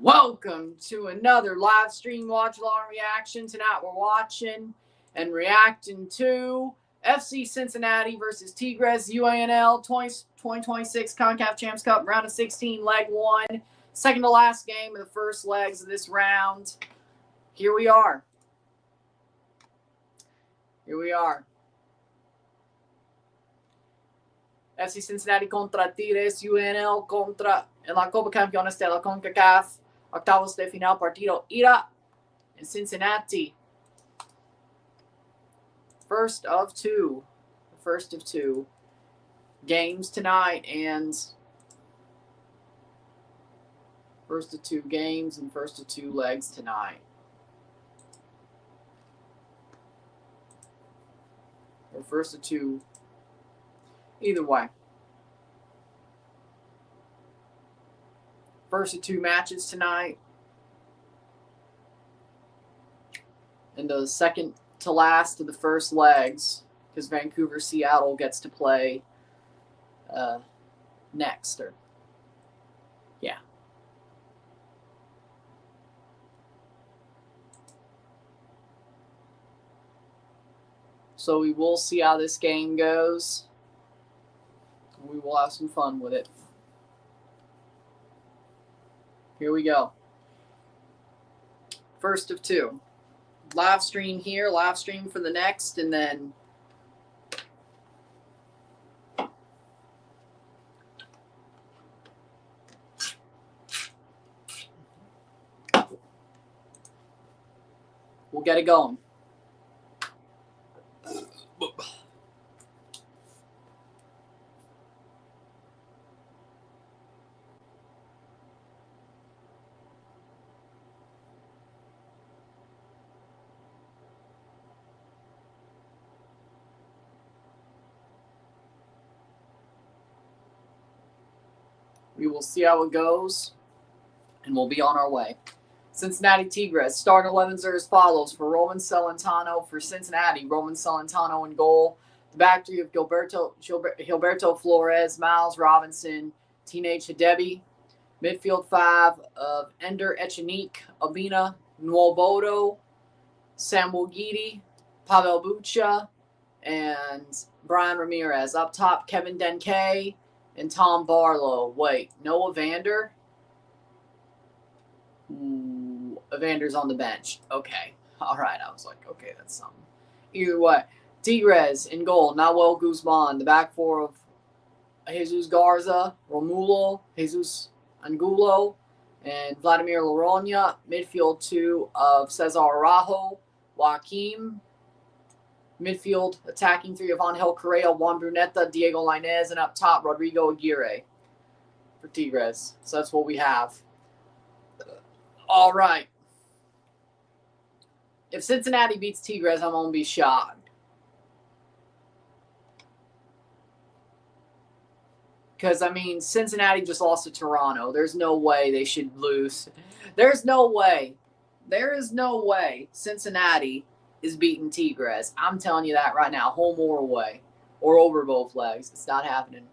Welcome to another live stream watch-along reaction. Tonight we're watching and reacting to FC Cincinnati versus Tigres UANL 2026 CONCACAF Champions Cup round of 16, leg 1. Second to last game of the first legs of this round. Here we are. FC Cincinnati contra Tigres UANL contra en la Copa Campeones de la CONCACAF. Octavos de final, partido ida in Cincinnati. First of two games tonight, and first of two games and first of two legs tonight. Or first of two, either way. First of two matches tonight. And the second to last of the first legs, because Vancouver Seattle gets to play next. Yeah. So we will see how this game goes. We will have some fun with it. Here we go. First of two. Live stream here, live stream for the next, and then we'll get it going. We will see how it goes, and we'll be on our way. Cincinnati Tigres. Starting 11s are as follows. For Roman Celentano for Cincinnati, Roman Celentano in goal. The back three of Gilberto Flores, Miles Robinson, Teenage Hidebi. Midfield 5 of Ender Echenique, Albina Nwobodo, Samuel Guidi, Pavel Bucha, and Brian Ramirez. Up top, Kevin Denke and Tom Barlow. Wait, Noah Vander? Vander's on the bench. Okay. All right. I was like, okay, that's something. Either way. Tigres in goal. Nahuel Guzman. The back four of Jesus Garza, Romulo, Jesus Angulo, and Vladimir Loroña. Midfield 2 of Cesar Araujo, Joaquim. Midfield attacking 3 of Angel Correa, Juan Bruneta, Diego Lainez, and up top, Rodrigo Aguirre for Tigres. So that's what we have. All right. If Cincinnati beats Tigres, I'm going to be shocked. Because, I mean, Cincinnati just lost to Toronto. There's no way they should lose. There's no way. There is no way Cincinnati is beating Tigres. I'm telling you that right now, home or away, or over both legs. It's not happening.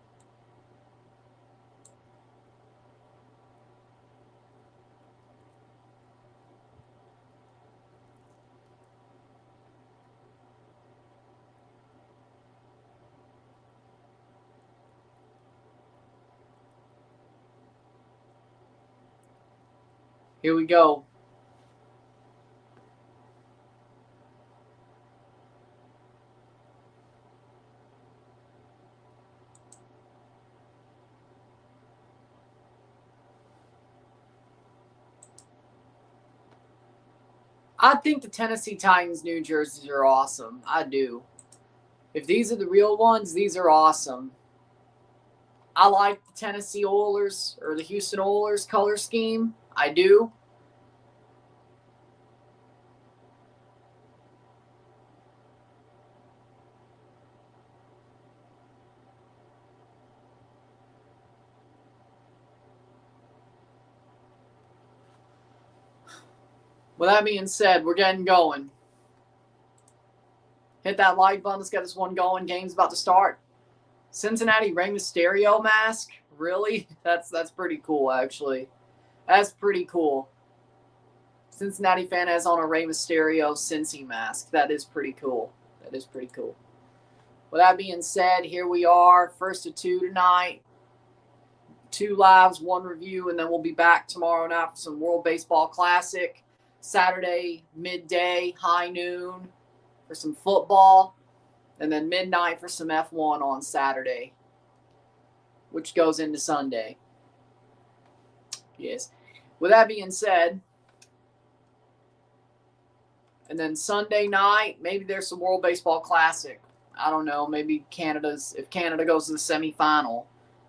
Here we go. I think the Tennessee Titans New Jerseys are awesome. I do. If these are the real ones, these are awesome. I like the Tennessee Oilers or the Houston Oilers color scheme. I do. With that being said, we're getting going. Hit that like button. Let's get this one going. Game's about to start. Cincinnati Rey Mysterio mask? Really? That's pretty cool, actually. That's pretty cool. Cincinnati fan has on a Rey Mysterio Cincy mask. That is pretty cool. That is pretty cool. With that being said, here we are, first of two tonight. 2 lives, 1 review, and then we'll be back tomorrow night for some World Baseball Classic. Saturday, midday, high noon for some football, and then midnight for some F1 on Saturday, which goes into Sunday. Yes. With that being said, and then Sunday night, maybe there's some World Baseball Classic. I don't know. Maybe if Canada goes to the semifinal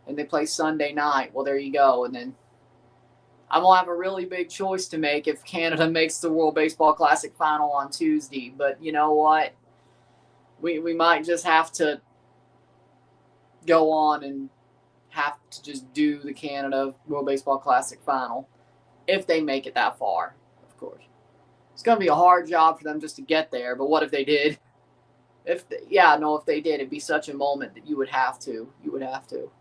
and they play Sunday night, well, there you go. And then I'm going to have a really big choice to make if Canada makes the World Baseball Classic final on Tuesday. But you know what? We might just have to go on and have to just do the Canada World Baseball Classic final if they make it that far, of course. It's going to be a hard job for them just to get there, but what if they did? If they did, it'd be such a moment that you would have to. You would have to.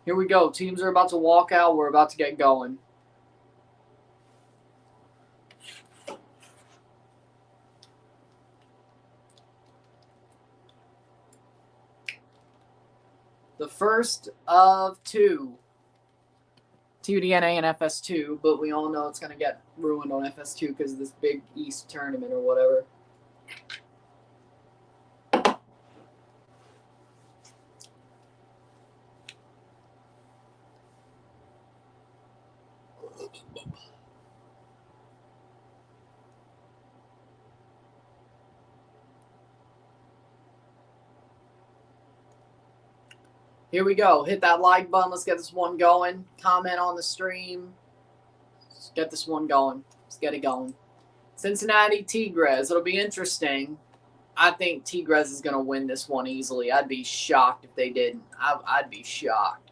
Here we go. Teams are about to walk out. We're about to get going. The first of 2. TUDNA and FS2, but we all know it's going to get ruined on FS2 because of this big East tournament or whatever. Here we go. Hit that like button. Let's get this one going. Comment on the stream. Let's get this one going. Let's get it going. Cincinnati Tigres. It'll be interesting. I think Tigres is going to win this one easily. I'd be shocked if they didn't. I'd be shocked.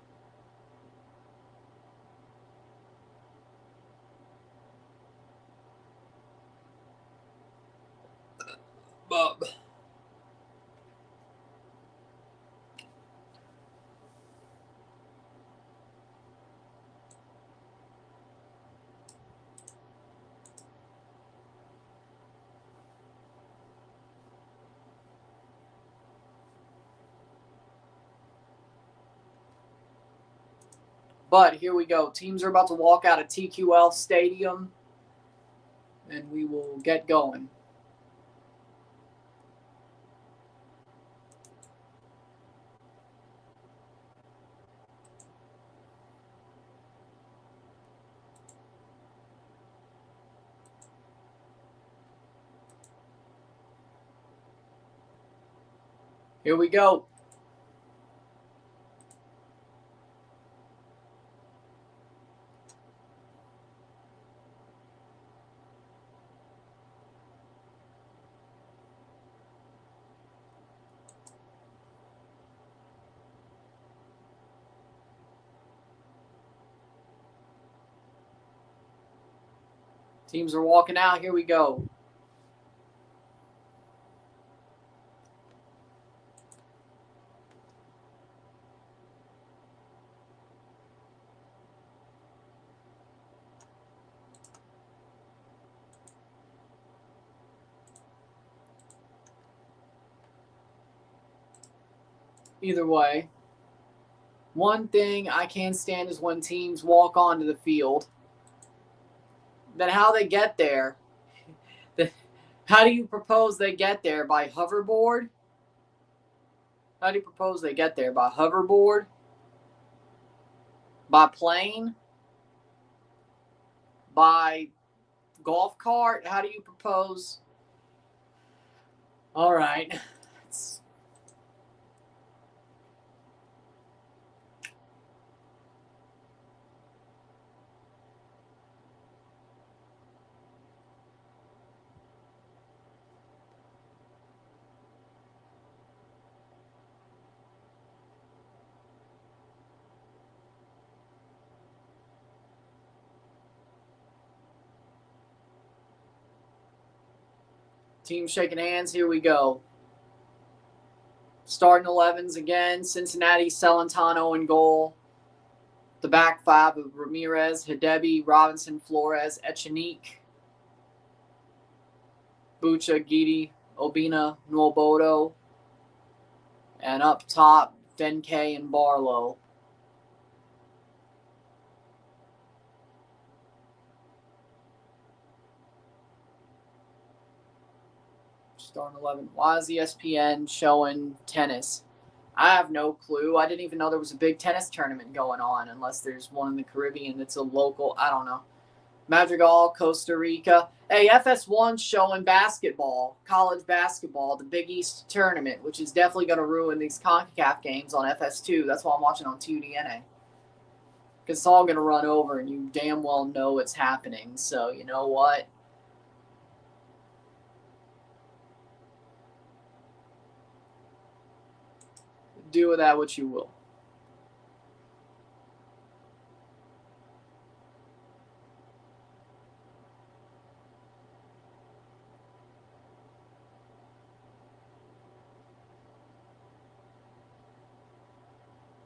But here we go. Teams are about to walk out of TQL Stadium, and we will get going. Here we go. Teams are walking out. Here we go. Either way, one thing I can't stand is when teams walk onto the field. Then how they get there. How do you propose they get there? By hoverboard? How do you propose they get there? By hoverboard? By plane? By golf cart? How do you propose All right. Team shaking hands. Here we go. Starting 11s again. Cincinnati, Celentano in goal. The back five of Ramirez, Hidebi, Robinson, Flores, Echenique, Bucha, Guidi, Obina, Nuobodo. And up top, Denke and Barlow. Starting 11. Why is ESPN showing tennis? I have no clue. I didn't even know there was a big tennis tournament going on, unless there's one in the Caribbean that's a local. I don't know. Madrigal, Costa Rica. Hey, FS1's showing basketball, college basketball, the Big East tournament, which is definitely going to ruin these CONCACAF games on FS2. That's why I'm watching on TUDNA. Because it's all going to run over, and you damn well know it's happening. So, you know what? Do with that what you will.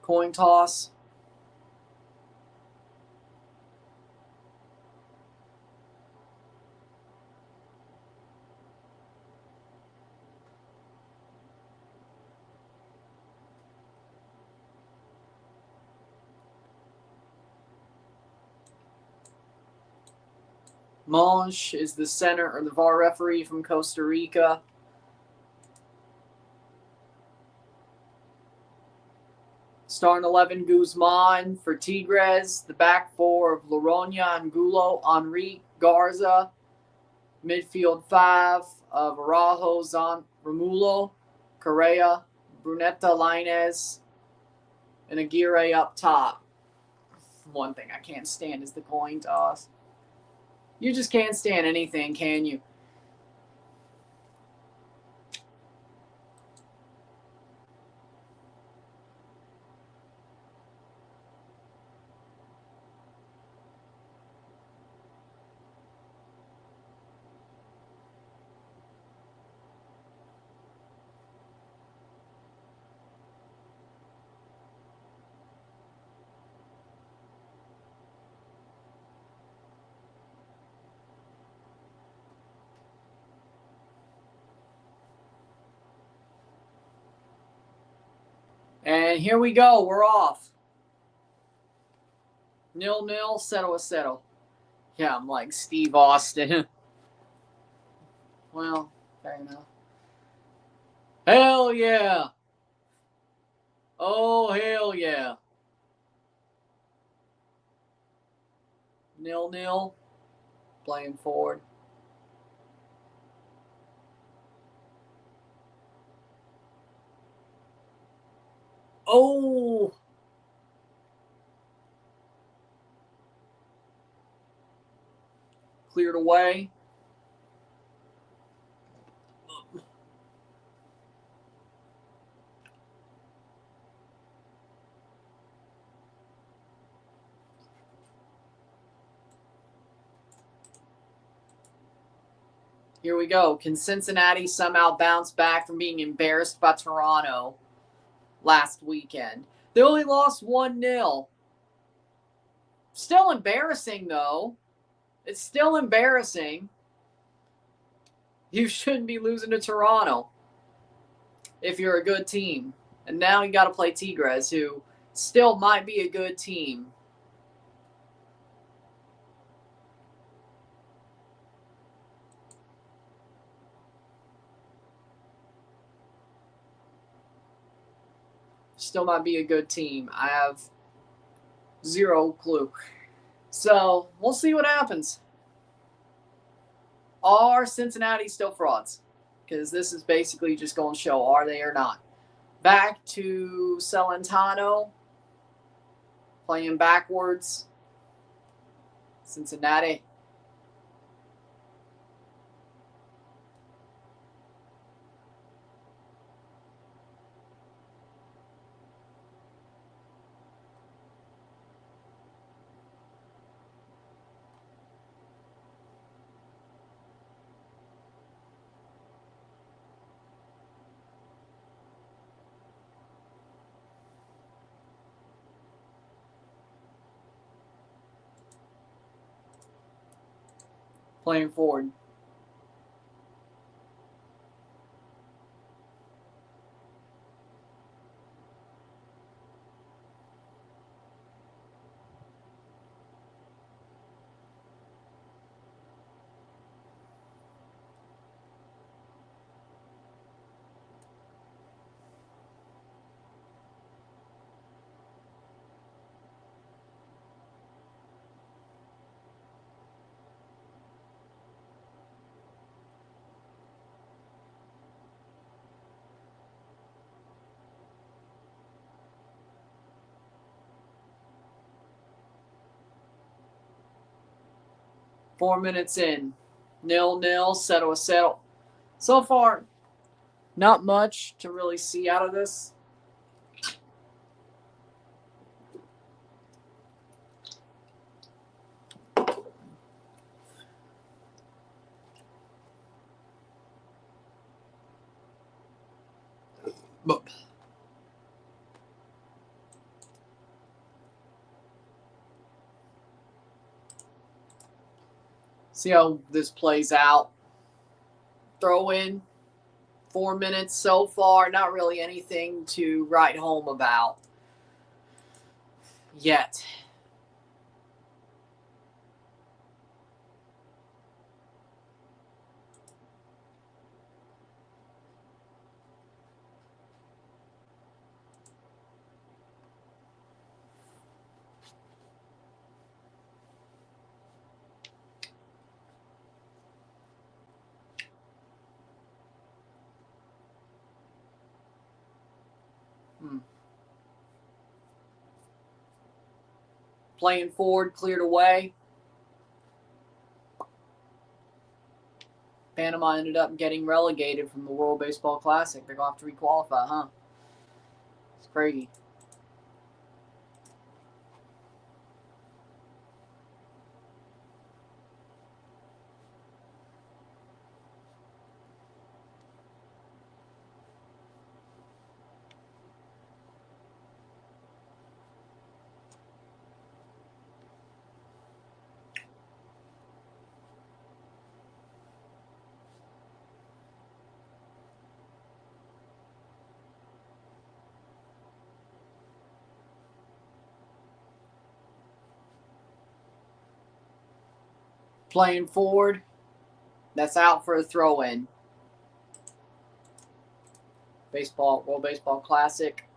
Coin toss. Monch is the center or the VAR referee from Costa Rica. Starting 11, Guzman for Tigres. The back four of Loroña, Angulo, Henrique, Garza. Midfield five of Araujo, Romulo, Correa, Brunetta, Lainez, and Aguirre up top. One thing I can't stand is the coin toss. You just can't stand anything, can you? And here we go. We're off. 0-0, settle. Yeah, I'm like Steve Austin. Well, fair enough. Hell yeah. Oh, hell yeah. 0-0. Playing forward. Oh. Cleared away. Here we go. Can Cincinnati somehow bounce back from being embarrassed by Toronto last weekend? They only lost 1-0. Still embarrassing, though. It's still embarrassing. You shouldn't be losing to Toronto if you're a good team. And now you got to play Tigres, who still might be a good team. Still might be a good team. I have zero clue. So we'll see what happens. Are Cincinnati still frauds? because this is basically just going to show are they or not. Back to Celentano, playing backwards. Cincinnati. Playing forward. Four minutes in. 0-0, settle. So far, not much to really see out of this. But see how this plays out. Throw in. 4 minutes so far. Not really anything to write home about yet. Playing forward, cleared away. Panama ended up getting relegated from the World Baseball Classic. They're going to have to requalify, huh? It's crazy. Playing forward. That's out for a throw-in. World Baseball Classic.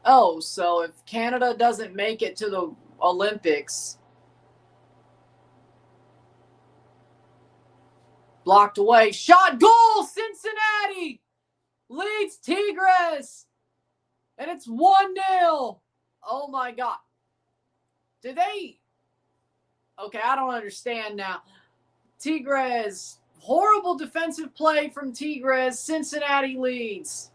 Oh, so if Canada doesn't make it to the Olympics, blocked away, shot, goal, Cincinnati leads Tigres, and it's 1-0. Oh my God. Did they? Okay, I don't understand now. Tigres, horrible defensive play from Tigres, Cincinnati leads.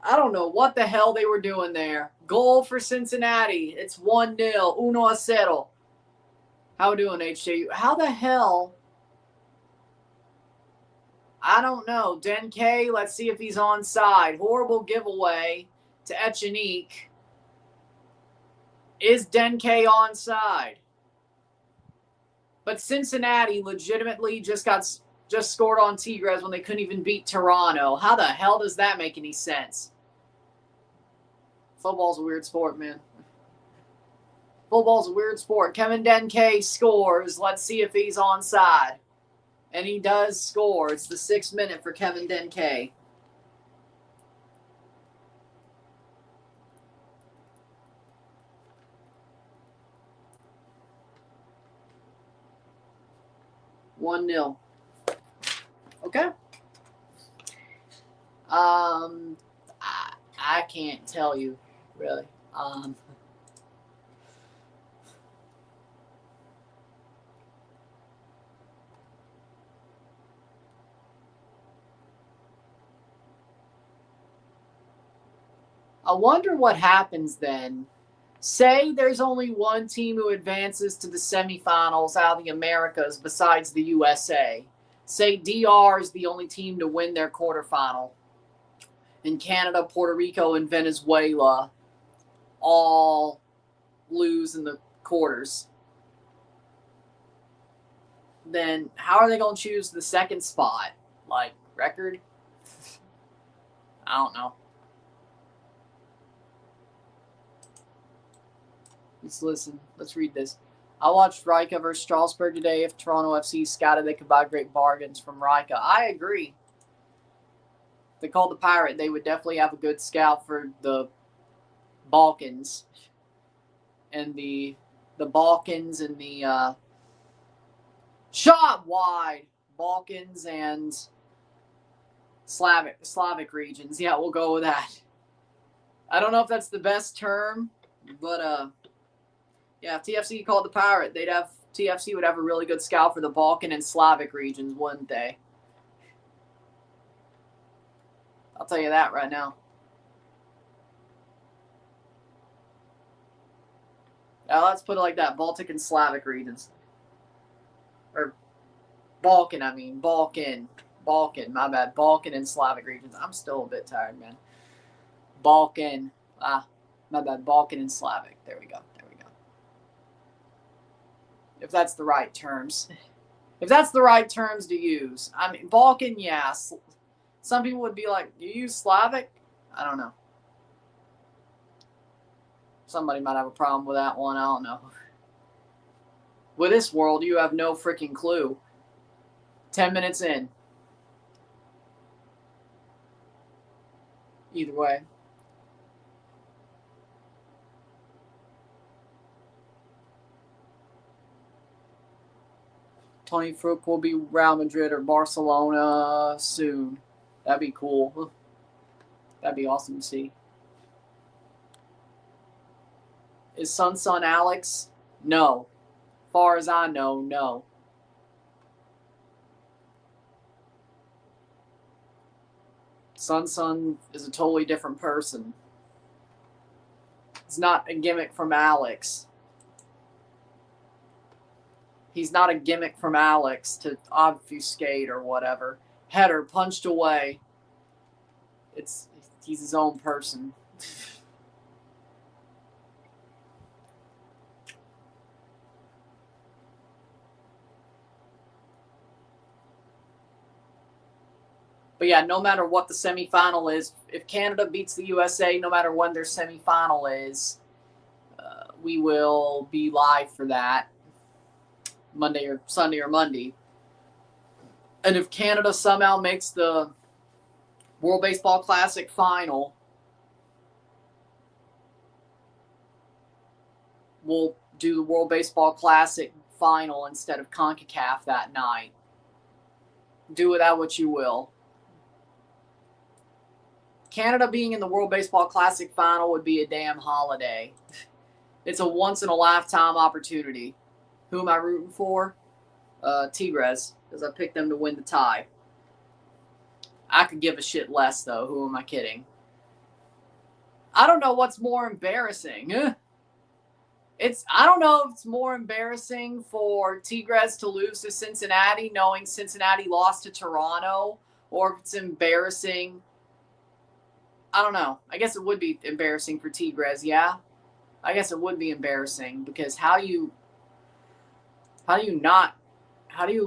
I don't know what the hell they were doing there. Goal for Cincinnati. It's 1-0. 1-0. How we doing, HJ? How the hell? I don't know. Denke, let's see if he's onside. Horrible giveaway to Echenique. Is Denke onside? But Cincinnati legitimately just scored on Tigres when they couldn't even beat Toronto. How the hell does that make any sense? Football's a weird sport, man. Football's a weird sport. Kevin Denke scores. Let's see if he's onside. And he does score. It's the 6th minute for Kevin Denke. One 0. Okay. I can't tell you, really. I wonder what happens then. Say there's only one team who advances to the semifinals out of the Americas besides the USA. Say DR is the only team to win their quarterfinal. And Canada, Puerto Rico, and Venezuela all lose in the quarters. Then how are they going to choose the second spot? Like, record? I don't know. Let's listen. Let's read this. I watched Rijeka versus Strasbourg today. If Toronto FC scouted, they could buy great bargains from Rijeka. I agree. If they called the Pirate, they would definitely have a good scout for the Balkans. And the Balkans and the shot wide Balkans and Slavic regions. Yeah, we'll go with that. I don't know if that's the best term, but yeah, if TFC called the Pirate, TFC would have a really good scout for the Balkan and Slavic regions, wouldn't they? I'll tell you that right now. Now let's put it like that: Baltic and Slavic regions, or Balkan. I mean Balkan. My bad. Balkan and Slavic regions. I'm still a bit tired, man. Balkan. My bad. Balkan and Slavic. There we go. If that's the right terms. If that's the right terms to use. I mean, Balkan, yeah. Some people would be like, you use Slavic? I don't know. Somebody might have a problem with that one. I don't know. With this world, you have no freaking clue. 10 minutes in. Either way. Tony Fruc will be Real Madrid or Barcelona soon. That'd be cool. That'd be awesome to see. Is Son Alex? No. Far as I know, no. Son is a totally different person. It's not a gimmick from Alex. He's not a gimmick from Alex to obfuscate or whatever. Header punched away. He's his own person. But yeah, no matter what the semifinal is, if Canada beats the USA, no matter when their semifinal is, we will be live for that. Monday or Sunday or Monday. And if Canada somehow makes the World Baseball Classic final, we'll do the World Baseball Classic final instead of CONCACAF that night. Do with that what you will. Canada being in the World Baseball Classic final would be a damn holiday. It's a once-in-a-lifetime opportunity. Who am I rooting for? Tigres, because I picked them to win the tie. I could give a shit less, though. Who am I kidding? I don't know what's more embarrassing. I don't know if it's more embarrassing for Tigres to lose to Cincinnati, knowing Cincinnati lost to Toronto, or if it's embarrassing. I don't know. I guess it would be embarrassing for Tigres, yeah? I guess it would be embarrassing, because how do you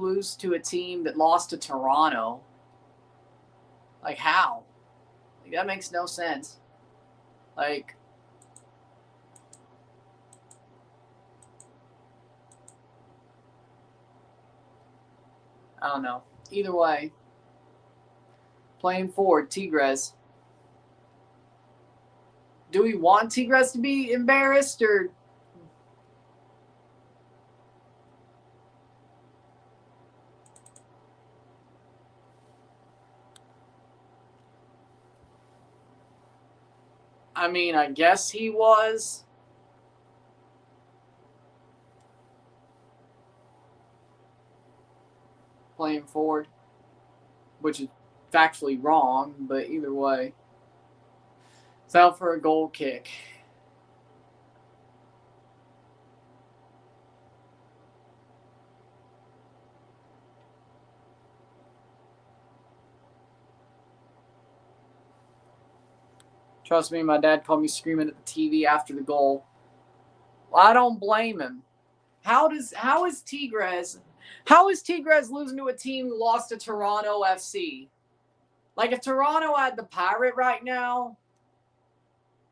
lose to a team that lost to Toronto? Like, how? Like, that makes no sense. Like, I don't know. Either way, playing forward, Tigres. Do we want Tigres to be embarrassed or? I mean, I guess he was. Playing forward, which is factually wrong, but either way. It's out for a goal kick. Trust me, my dad called me screaming at the TV after the goal. Well, I don't blame him. How is Tigres losing to a team who lost to Toronto FC? Like, if Toronto had the Pirate right now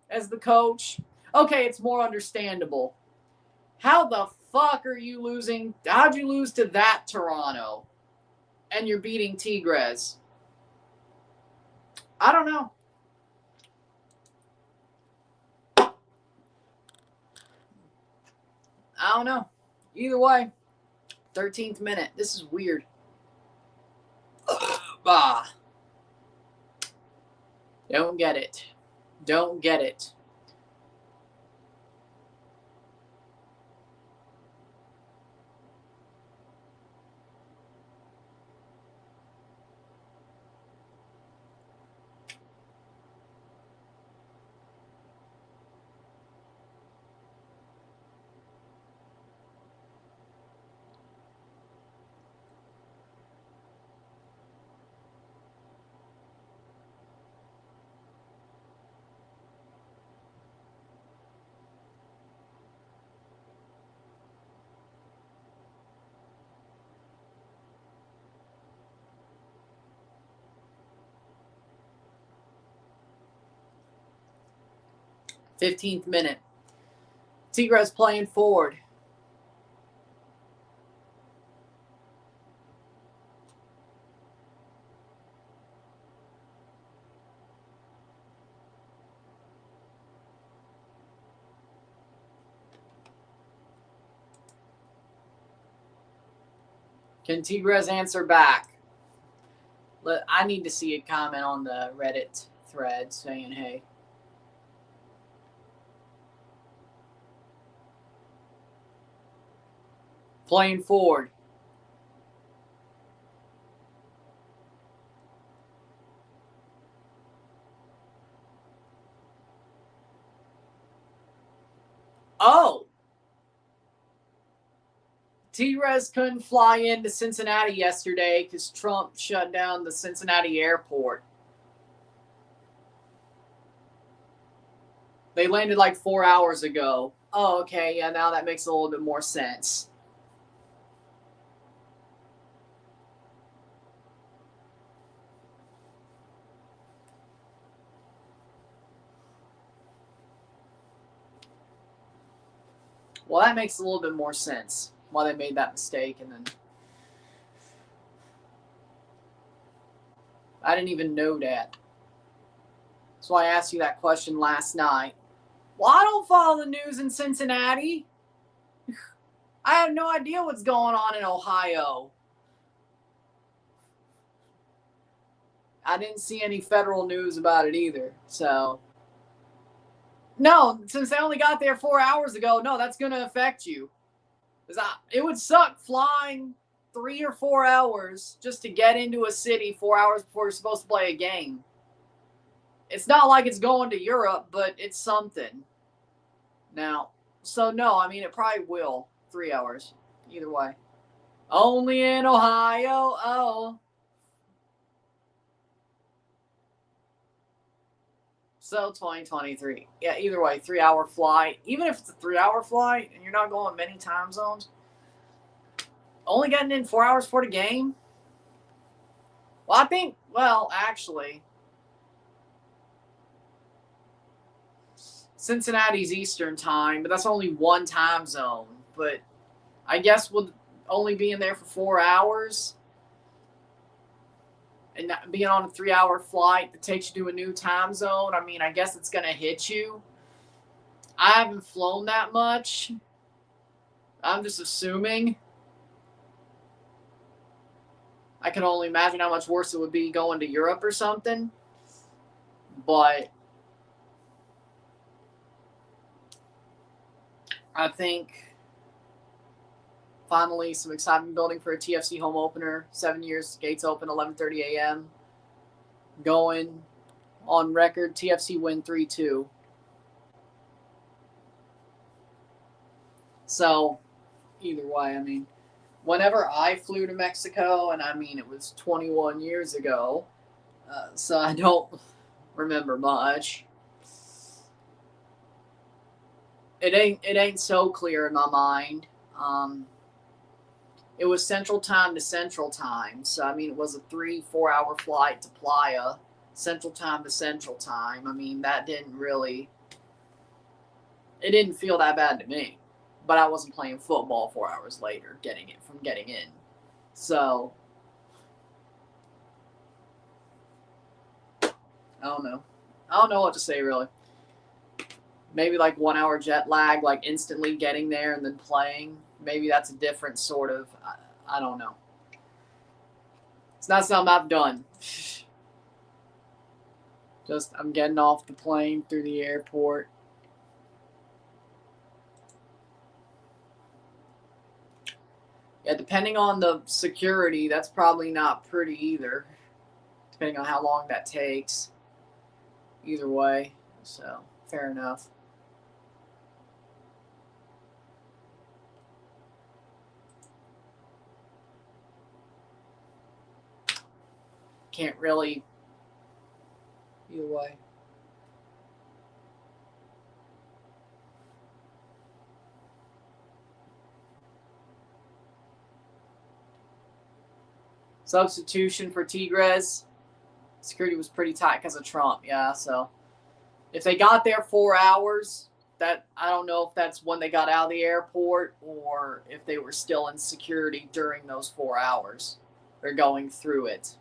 as the coach, okay, it's more understandable. How the fuck are you losing? How'd you lose to that Toronto? And you're beating Tigres? I don't know. I don't know. Either way, 13th minute. This is weird. Don't get it. Don't get it. Fifteenth minute. Tigres playing forward. Can Tigres answer back? I need to see a comment on the Reddit thread saying, hey. Playing forward. Oh! Tigres couldn't fly into Cincinnati yesterday because Trump shut down the Cincinnati airport. They landed like 4 hours ago. Oh, okay. Yeah, now that makes a little bit more sense. Well, that makes a little bit more sense why they made that mistake. And then I didn't even know that. That's why I asked you that question last night. Well, I don't follow the news in Cincinnati. I have no idea what's going on in Ohio. I didn't see any federal news about it either. So, no, since they only got there 4 hours ago, no, that's going to affect you. It would suck flying 3 or 4 hours just to get into a city 4 hours before you're supposed to play a game. It's not like it's going to Europe, but it's something. Now, so no, I mean, it probably will. 3 hours. Either way. Only in Ohio. Oh. So 2023. Yeah, either way, 3 hour flight. Even if it's a 3 hour flight and you're not going many time zones, only getting in 4 hours for the game. Well, I think, actually, Cincinnati's Eastern time, but that's only one time zone. But I guess with only being there for 4 hours, and being on a 3-hour flight that takes you to a new time zone, I mean, I guess it's going to hit you. I haven't flown that much. I'm just assuming. I can only imagine how much worse it would be going to Europe or something. But I think finally some excitement building for a TFC home opener. 7 years, gates open, 11:30 a.m. Going on record, TFC win 3-2. So either way, I mean, whenever I flew to Mexico, and I mean it was 21 years ago, so I don't remember much. It ain't so clear in my mind. It was Central Time to Central Time, so I mean it was a 3-4 hour flight to Playa, Central Time to Central Time. I mean that didn't feel that bad to me, but I wasn't playing football 4 hours later, getting in. So I don't know what to say really. Maybe like 1 hour jet lag, like instantly getting there and then playing. Maybe that's a different sort of, I don't know. It's not something I've done. Just, I'm getting off the plane through the airport. Yeah, depending on the security, that's probably not pretty either. Depending on how long that takes. Either way. So, fair enough. Can't really. Either way. Substitution for Tigres. Security was pretty tight because of Trump, yeah. So if they got there 4 hours, that I don't know if that's when they got out of the airport or if they were still in security during those 4 hours. They're going through it.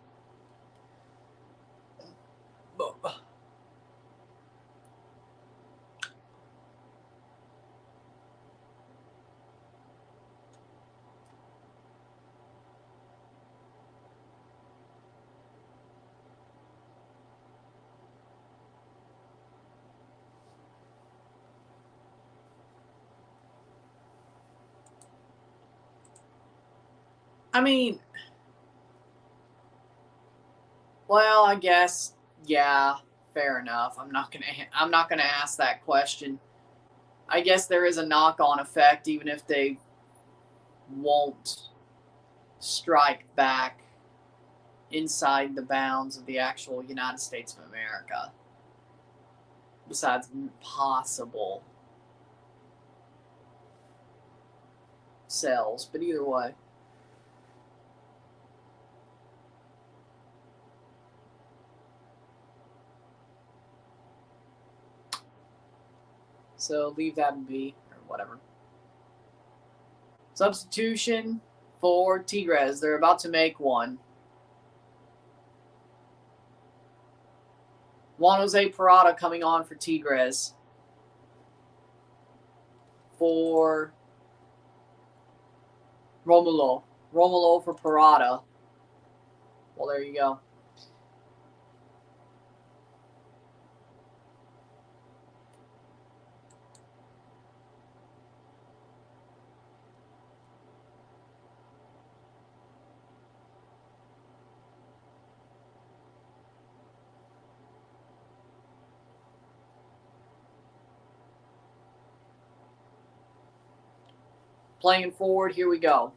I mean, well, I guess, yeah, fair enough. I'm not gonna ask that question. I guess there is a knock-on effect, even if they won't strike back inside the bounds of the actual United States of America. Besides possible cells, but either way. So leave that be, or whatever. Substitution for Tigres. They're about to make one. Juan Jose Parada coming on for Tigres. For Romulo. Romulo for Parada. Well, there you go. Playing forward, here we go.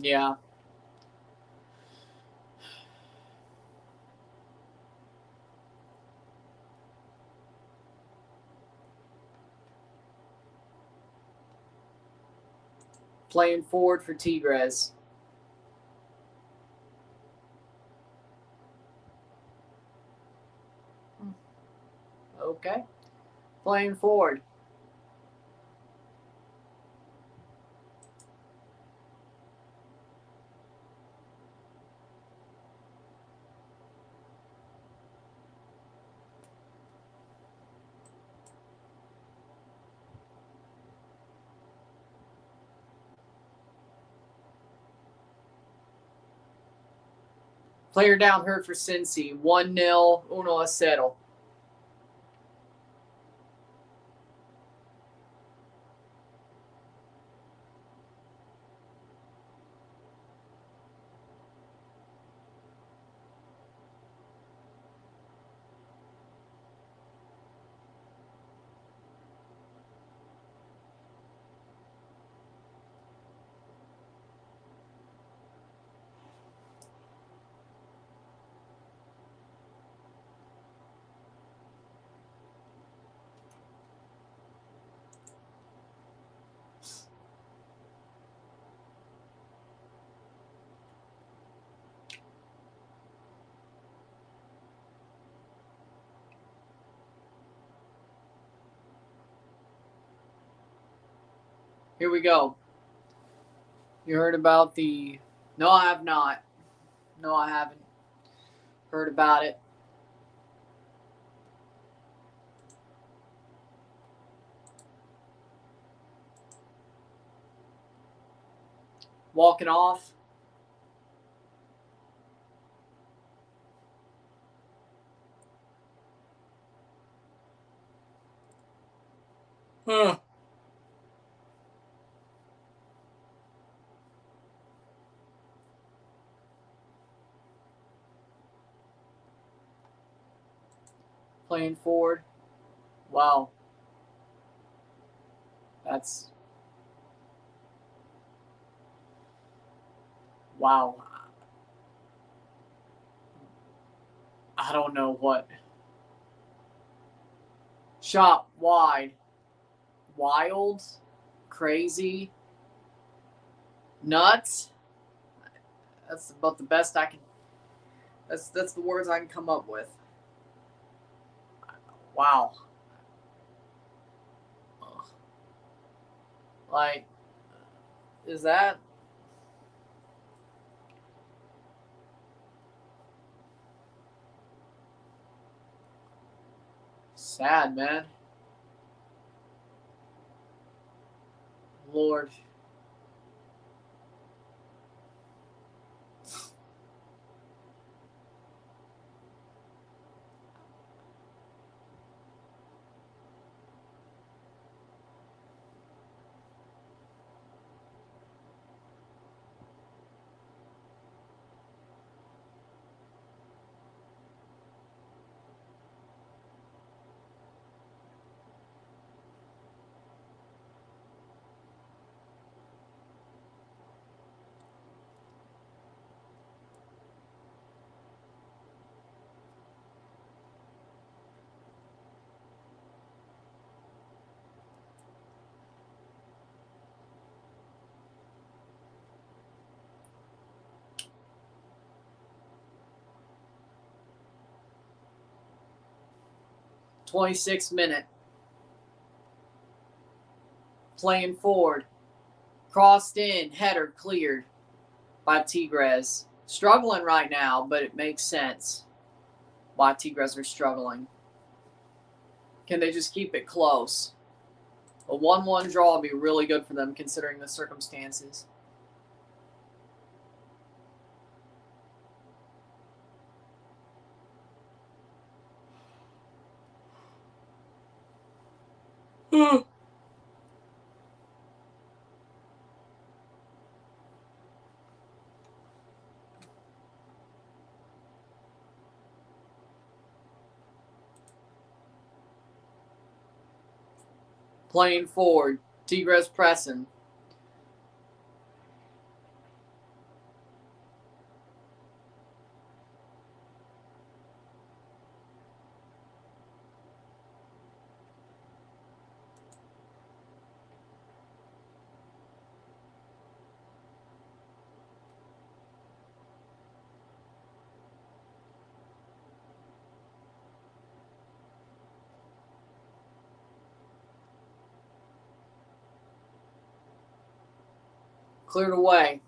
Yeah. Playing forward for Tigres. Okay. Playing forward. Player down hurt for Cincy. 1-0, 1-0. Here we go. You heard about the... No, I have not. No, I haven't heard about it. Walking off. Huh. Playing forward. Wow. That's... Wow. I don't know what. Shot wide. Wild. Crazy. Nuts. That's about the best I can... That's the words I can come up with. Wow. Ugh. Like, is that... Sad, man. Lord. '26th minute. Playing forward. Crossed in. Header cleared by Tigres. Struggling right now, but it makes sense why Tigres are struggling. Can they just keep it close? A 1-1 draw would be really good for them considering the circumstances. Playing forward. Tigres pressing. Cleared away.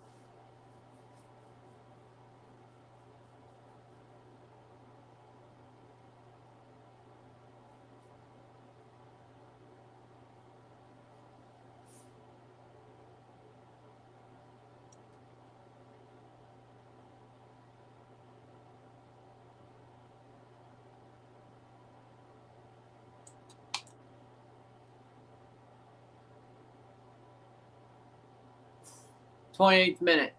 Twenty-eighth minute.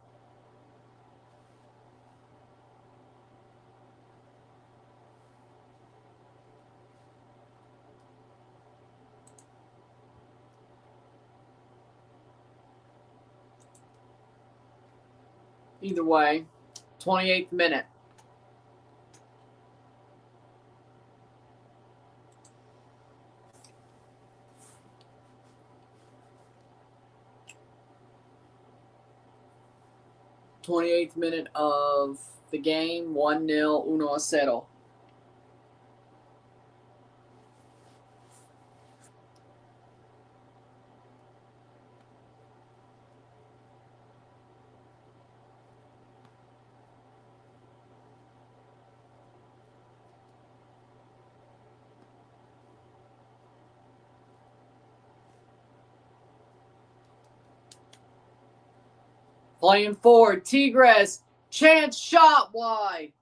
Either way, 28th minute. '28th minute of the game, 1-0, 1-0. Playing forward, Tigres, chance shot wide.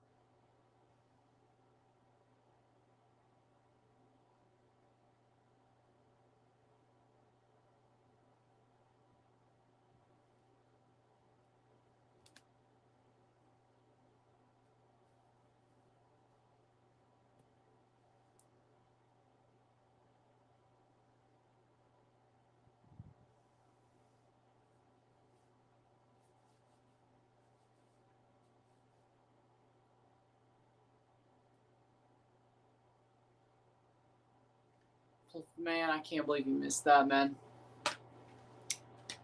Man, I can't believe you missed that, man.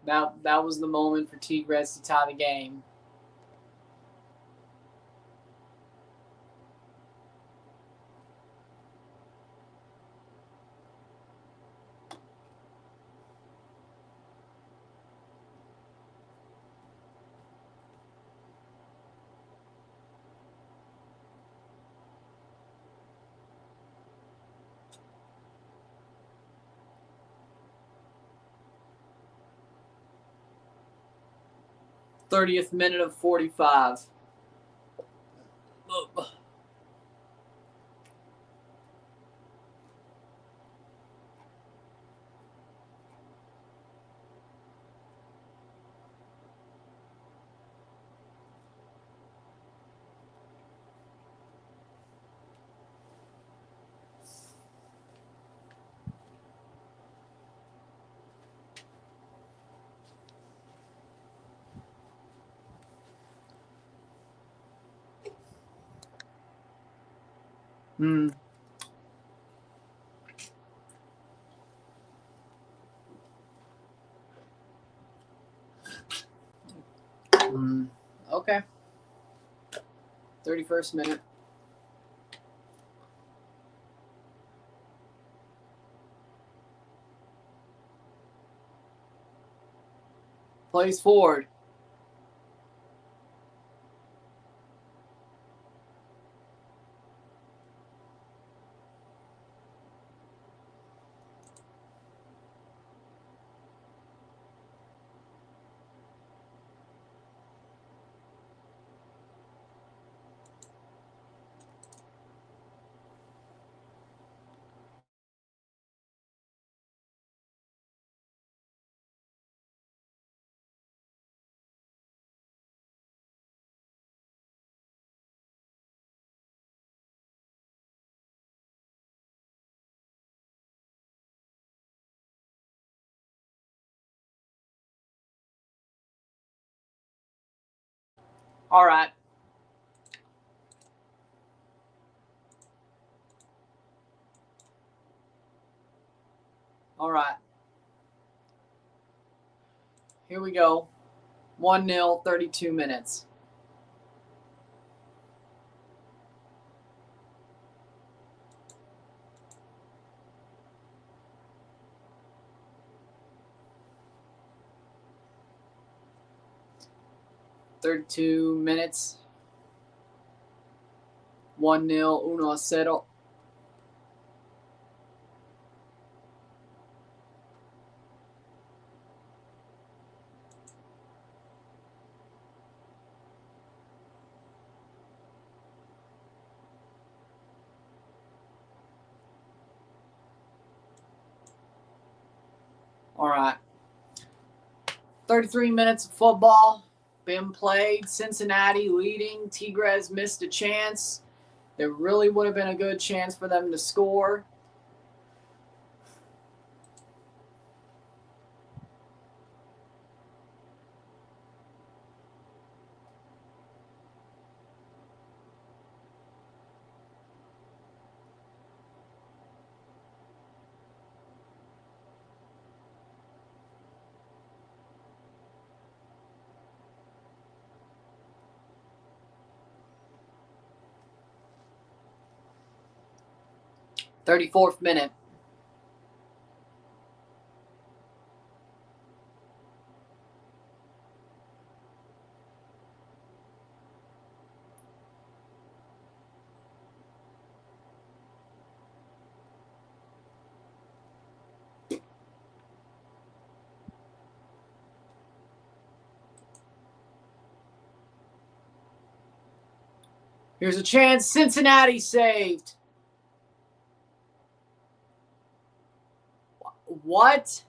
That was the moment for Tigres to tie the game. '30th minute of 45. Okay. 31st minute. Plays forward. All right. All right. Here we go. 1-0, 32 minutes. 32 minutes. 1-0, 1-0. All right. 33 minutes of football been played. Cincinnati leading. Tigres missed a chance. There really would have been a good chance for them to score. Thirty-fourth minute. Here's a chance. Cincinnati saved. What?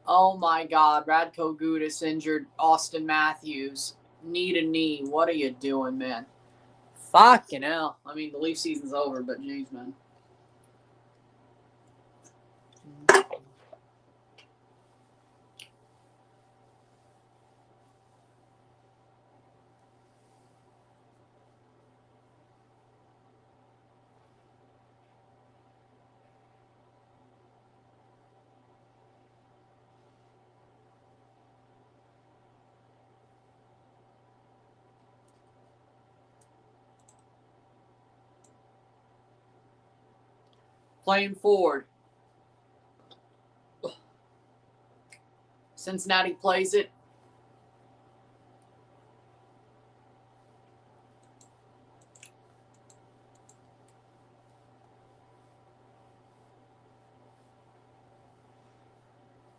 Oh my God. Radko Gudas injured Austin Matthews. Knee to knee. What are you doing, man? Fucking hell. I mean, the Leaf season's over, but geez, man. Playing forward. Cincinnati plays it.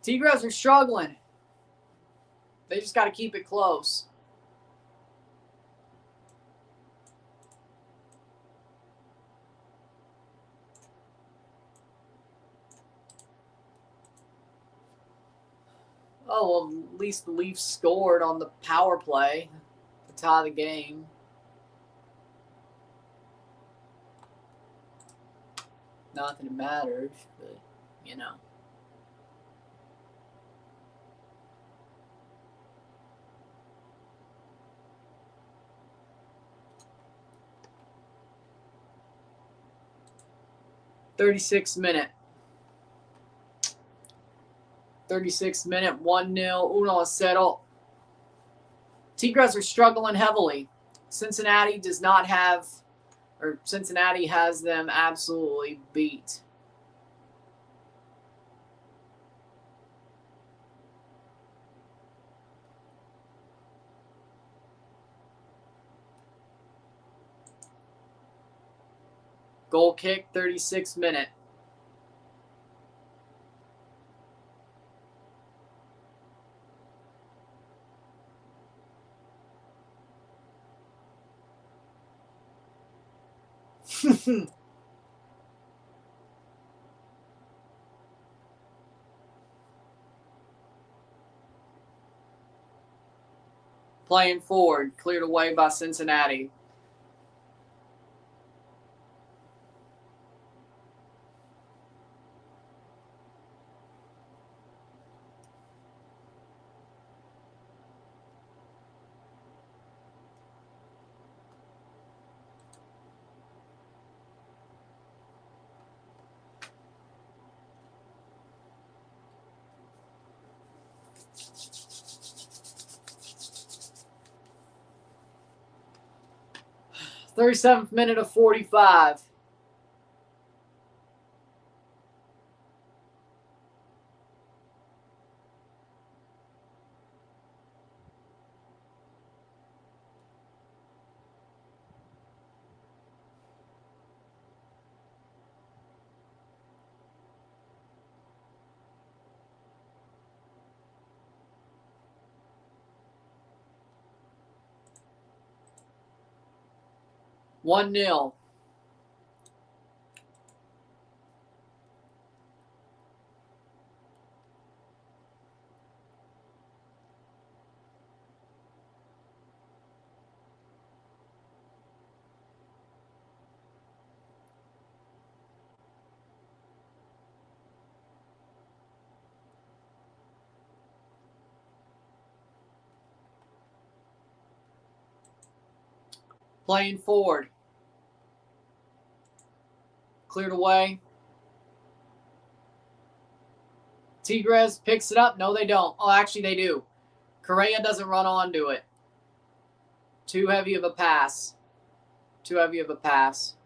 Tigres are struggling. They just got to keep it close. Oh, well, at least the Leafs scored on the power play to tie the game. Not that it matters, but, you know. '36th minute. 36th minute, 1-0, 1-0. Tigres are struggling heavily. Cincinnati does not have, or Cincinnati has them absolutely beat. Goal kick, 36th minute. Playing forward, cleared away by Cincinnati. '37th minute of 45. 1-0. Playing forward. Cleared away. Tigres picks it up. No, they don't. Oh, actually, they do. Correa doesn't run onto it. Too heavy of a pass. Too heavy of a pass.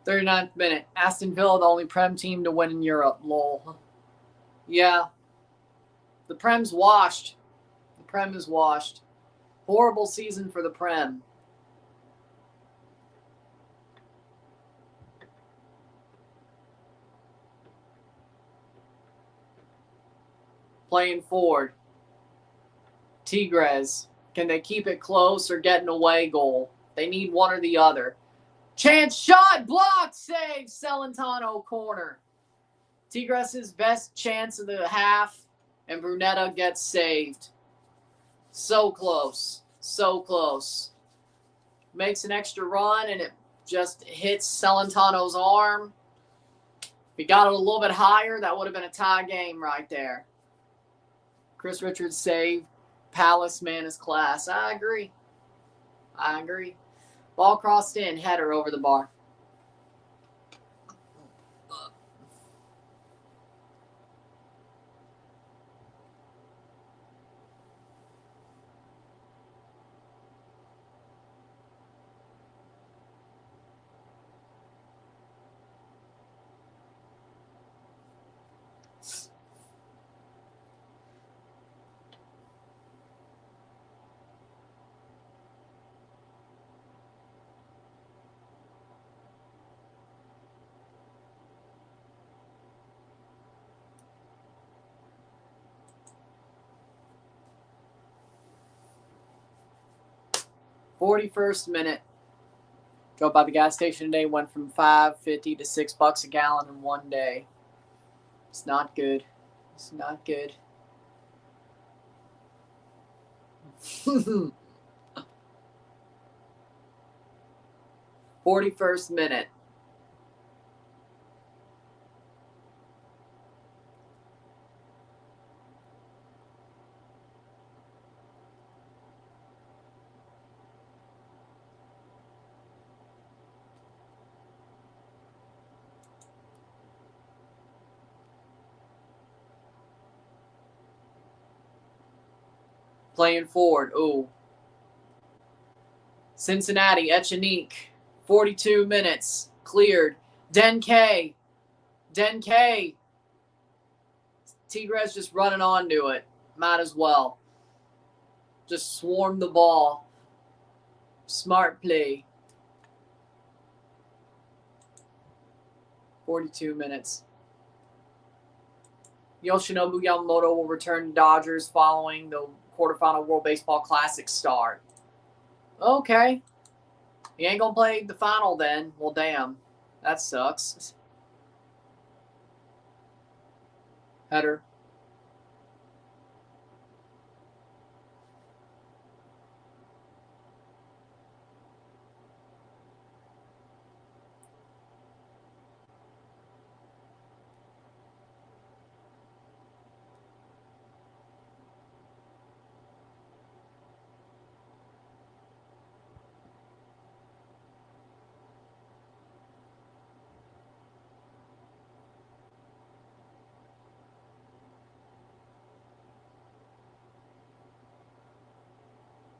"39th minute. Aston Villa, the only Prem team to win in Europe. Lol." Yeah. The Prem's washed. The Prem is washed. Horrible season for the Prem. Playing forward. Tigres. Can they keep it close or get an away goal? They need one or the other. Chance shot, blocked, save, Celentano corner. Tigres' best chance of the half, and Brunetta gets saved. So close. So close. Makes an extra run, and it just hits Celentano's arm. If he got it a little bit higher, that would have been a tie game right there. Chris Richards saved. Palace man is class. I agree. I agree. Ball crossed in, header over the bar. $41st minute. Drove by the gas station today, went from $5.50 to $6 a gallon in one day. It's not good. It's not good. $41st minute. Playing forward. Ooh. Cincinnati, Echenique. 42 minutes. Cleared. Denke. Tigres just running onto it. Might as well. Just swarm the ball. Smart play. 42 minutes. Yoshinobu Yamamoto will return to Dodgers following the quarterfinal World Baseball Classic start. Okay. He ain't going to play the final then. Well, damn. That sucks. Header.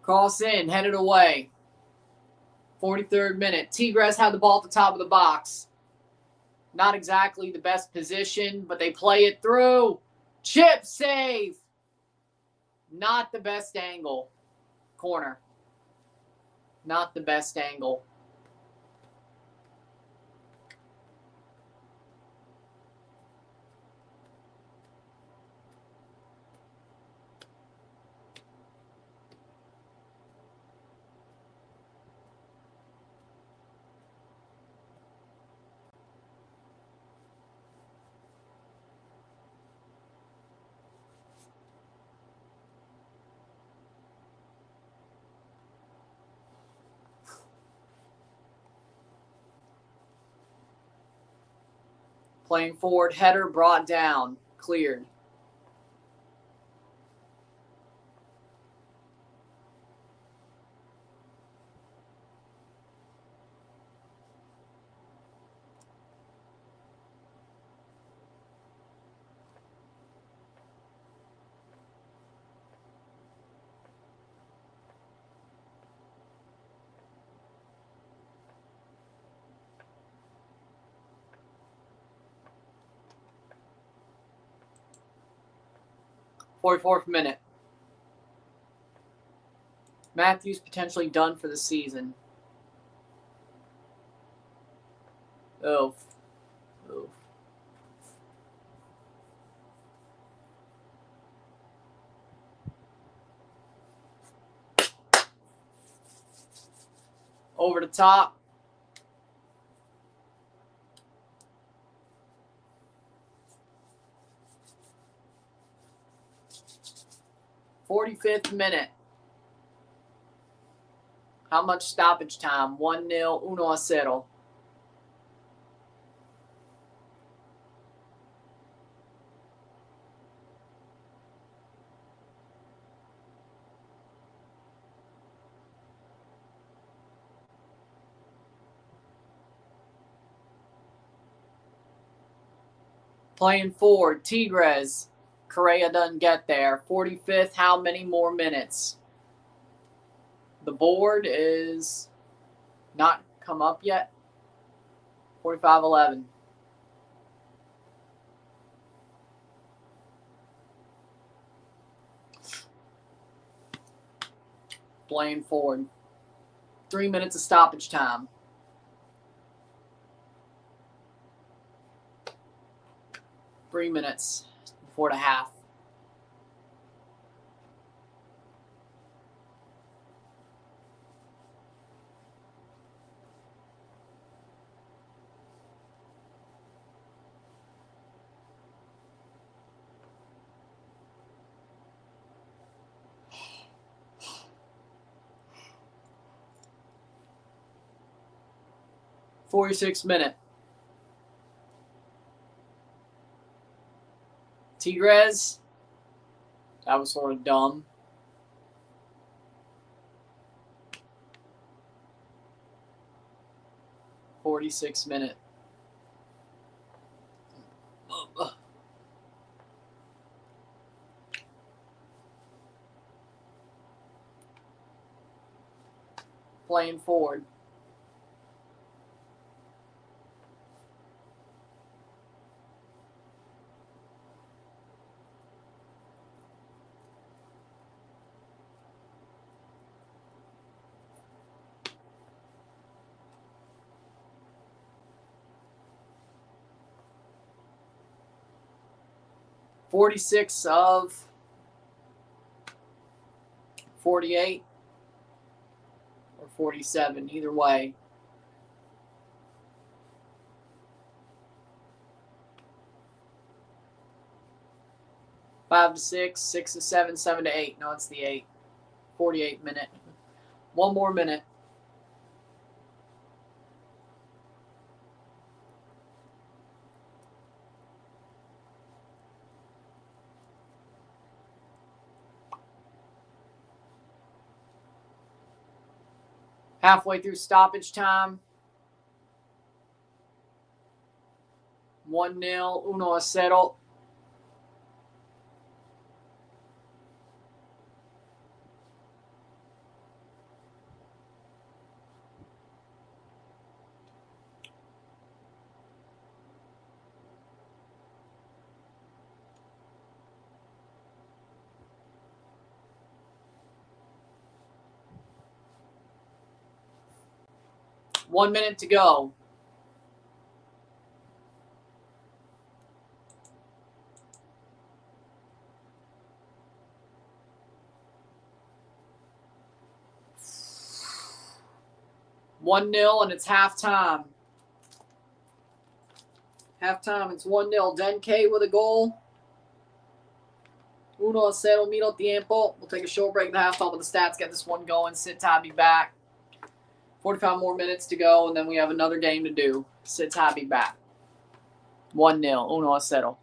Cross in, headed away. 43rd minute. Tigres had the ball at the top of the box. Not exactly the best position, but they play it through. Chip save. Not the best angle. Corner. Not the best angle. Playing forward, header brought down, cleared. .44th minute. Matthews potentially done for the season. Oof. Oof. Over the top. .45th minute. How much stoppage time? 1-0, 1-0. Playing forward, Tigres. Correa doesn't get there. 45th, how many more minutes? The board is not come up yet. 45-11. Playing forward. 3 minutes of stoppage time. Three minutes before the half. .46 minute. Tigres. That was sort of dumb. .46 minute. Playing forward. .46 of 48 or 47, either way. Five to 6, 6 to 7, 7 to 8. No, it's the 8. 48 minute. One more minute. Halfway through stoppage time. 1-0, 1-0. 1 minute to go. One 0 and it's halftime. Halftime, it's 1-0. Denke with a goal. 1-0, miro tiempo. We'll take a short break at the halftime with the stats. Get this one going. Sit tight, be back. 45 more minutes to go, and then we have another game to do. Sit tight, be back. 1-0. 1-0.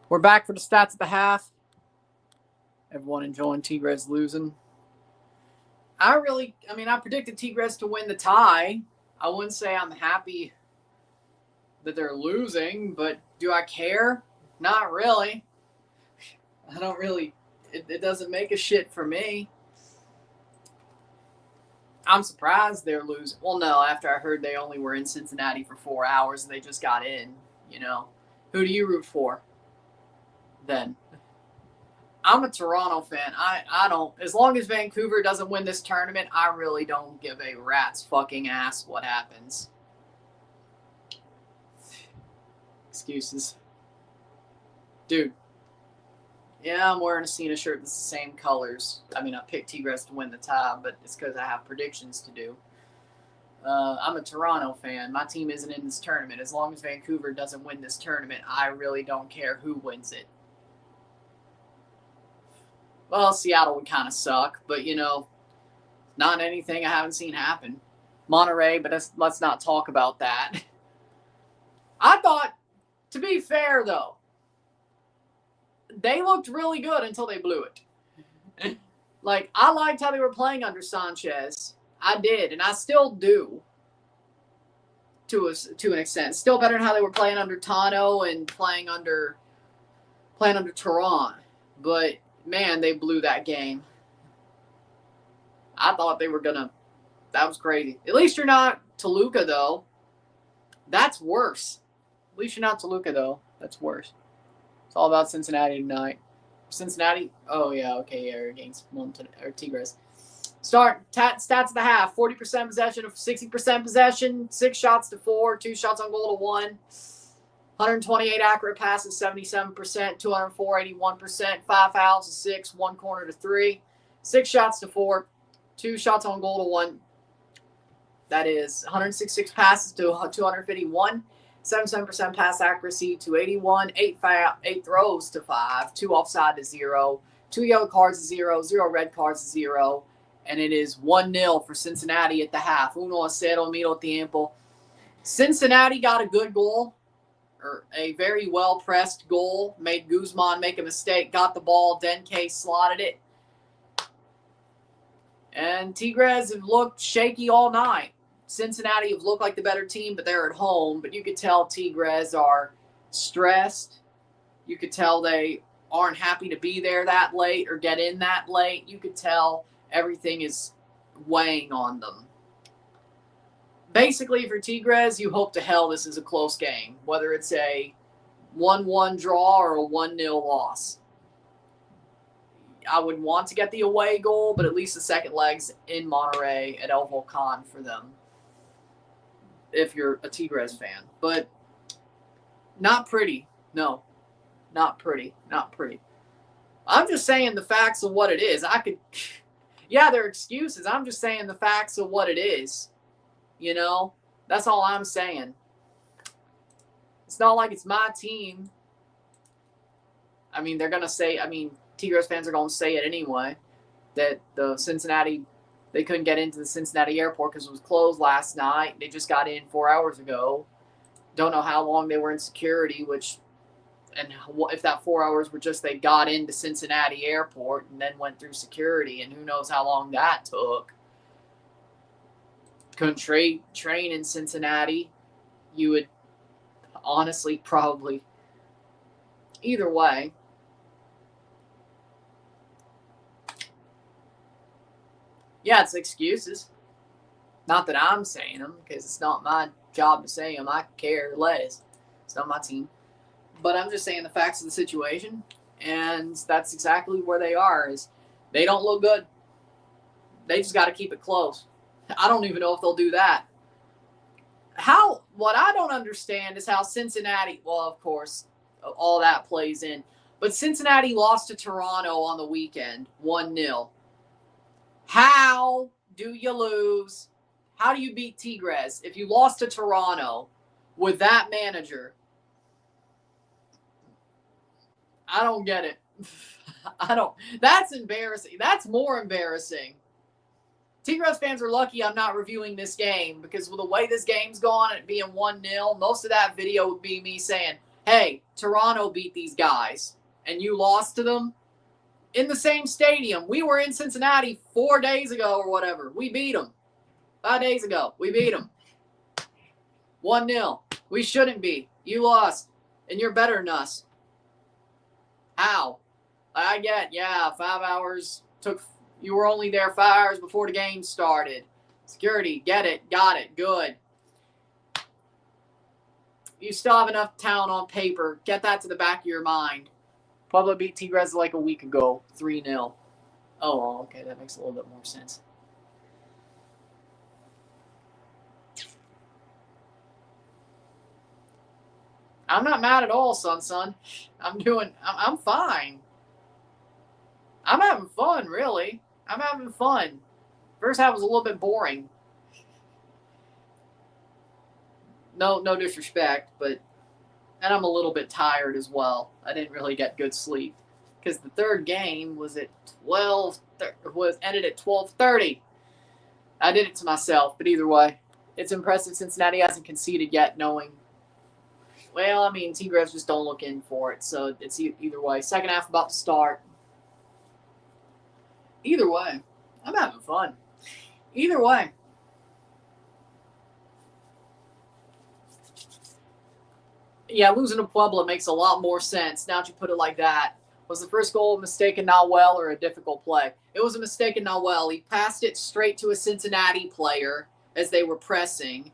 We're back for the stats at the half. Everyone enjoying Tigres losing. I predicted Tigres to win the tie. I wouldn't say I'm happy that they're losing, but do I care? Not really. I don't really. It doesn't make a shit for me. I'm surprised they're losing. Well, no, after I heard they only were in Cincinnati for 4 hours and they just got in, you know. Who do you root for then? I'm a Toronto fan. I don't. As long as Vancouver doesn't win this tournament, I really don't give a rat's fucking ass what happens. Excuses. Dude. Yeah, I'm wearing a Cena shirt that's the same colors. I mean, I picked Tigres to win the tie, but it's because I have predictions to do. I'm a Toronto fan. My team isn't in this tournament. As long as Vancouver doesn't win this tournament, I really don't care who wins it. Well, Seattle would kind of suck, but, you know, not anything I haven't seen happen. Monterey, but let's not talk about that. I thought, to be fair, though, they looked really good until they blew it. Like, I liked how they were playing under Sanchez. I did, and I still do to an extent. Still better than how they were playing under Tano and playing under Tehran. But, man, they blew that game. I thought they were going to. That was crazy. At least you're not Toluca, though. That's worse. At least you're not Toluca, though. That's worse. It's all about Cincinnati tonight. Cincinnati? Oh, yeah. Okay, yeah, against Tigres. Stats at the half. 40% possession, 60% possession, 6 shots to 4, 2 shots on goal to 1. 128 accurate passes, 77%, 204, 81%, 5 fouls to 6, 1 corner to 3, 6 shots to 4, 2 shots on goal to 1. That is 166 passes to 251, 77% pass accuracy to 81, 8 throws to 5, 2 offside to 0, 2 yellow cards to 0, 0 red cards to 0, and it is 1-0 for Cincinnati at the half. 1-0 medio tiempo. Cincinnati got a good goal, or a very well-pressed goal, made Guzman make a mistake, got the ball, Denke slotted it. And Tigres have looked shaky all night. Cincinnati have looked like the better team, but they're at home. But you could tell Tigres are stressed. You could tell they aren't happy to be there that late or get in that late. You could tell everything is weighing on them. Basically, for Tigres, you hope to hell this is a close game, whether it's a 1-1 draw or a 1-0 loss. I would want to get the away goal, but at least the second leg's in Monterey at El Volcan for them, if you're a Tigres fan. But not pretty. No, not pretty. Not pretty. I'm just saying the facts of what it is. Yeah, there are excuses. I'm just saying the facts of what it is. You know, that's all I'm saying. It's not like it's my team. I mean, they're going to say, Tigres fans are going to say it anyway, that the Cincinnati, they couldn't get into the Cincinnati airport because it was closed last night. They just got in 4 hours ago. Don't know how long they were in security, and if that 4 hours were just they got into Cincinnati airport and then went through security, and who knows how long that took. Couldn't train in Cincinnati. You would honestly probably, either way. Yeah, it's excuses. Not that I'm saying them, because it's not my job to say them. I care less. It's not my team. But I'm just saying the facts of the situation, and that's exactly where they are. Is they don't look good. They just got to keep it close. I don't even know if they'll do that. What I don't understand is how Cincinnati, well, of course, all that plays in, but Cincinnati lost to Toronto on the weekend, 1-0. How do you lose? How do you beat Tigres if you lost to Toronto with that manager? I don't get it. That's embarrassing. That's more embarrassing. Tigres fans are lucky I'm not reviewing this game, because with the way this game's gone and it being 1-0, most of that video would be me saying, hey, Toronto beat these guys and you lost to them in the same stadium. We were in Cincinnati 4 days ago or whatever. We beat them. 5 days ago. We beat them. 1-0. We shouldn't be. You lost. And you're better than us. How? I get, 5 hours. You were only there 5 hours before the game started. Security, get it, got it, good. You still have enough talent on paper. Get that to the back of your mind. Puebla beat Tigres like a week ago, 3-0. Oh, okay, that makes a little bit more sense. I'm not mad at all, son. I'm fine. I'm having fun, really. I'm having fun. First half was a little bit boring. No disrespect, but and I'm a little bit tired as well. I didn't really get good sleep because the third game was at ended at 12:30. I did it to myself, but either way, it's impressive. Cincinnati hasn't conceded yet, knowing. Well, I mean, Tigres just don't look in for it, so it's either way. Second half about to start. Either way, I'm having fun. Either way. Yeah, losing to Puebla makes a lot more sense now that you put it like that. Was the first goal a mistake in Nahuel or a difficult play? It was a mistake in Nahuel. He passed it straight to a Cincinnati player as they were pressing.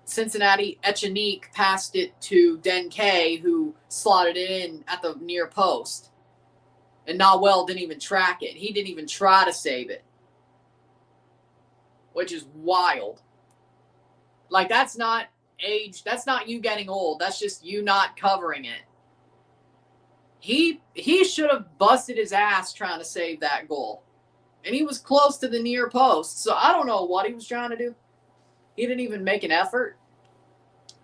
Cincinnati, Echenique passed it to Denke, who slotted it in at the near post. And Nahuel didn't even track it. He didn't even try to save it. Which is wild. Like, that's not age. That's not you getting old. That's just you not covering it. He should have busted his ass trying to save that goal. And he was close to the near post. So I don't know what he was trying to do. He didn't even make an effort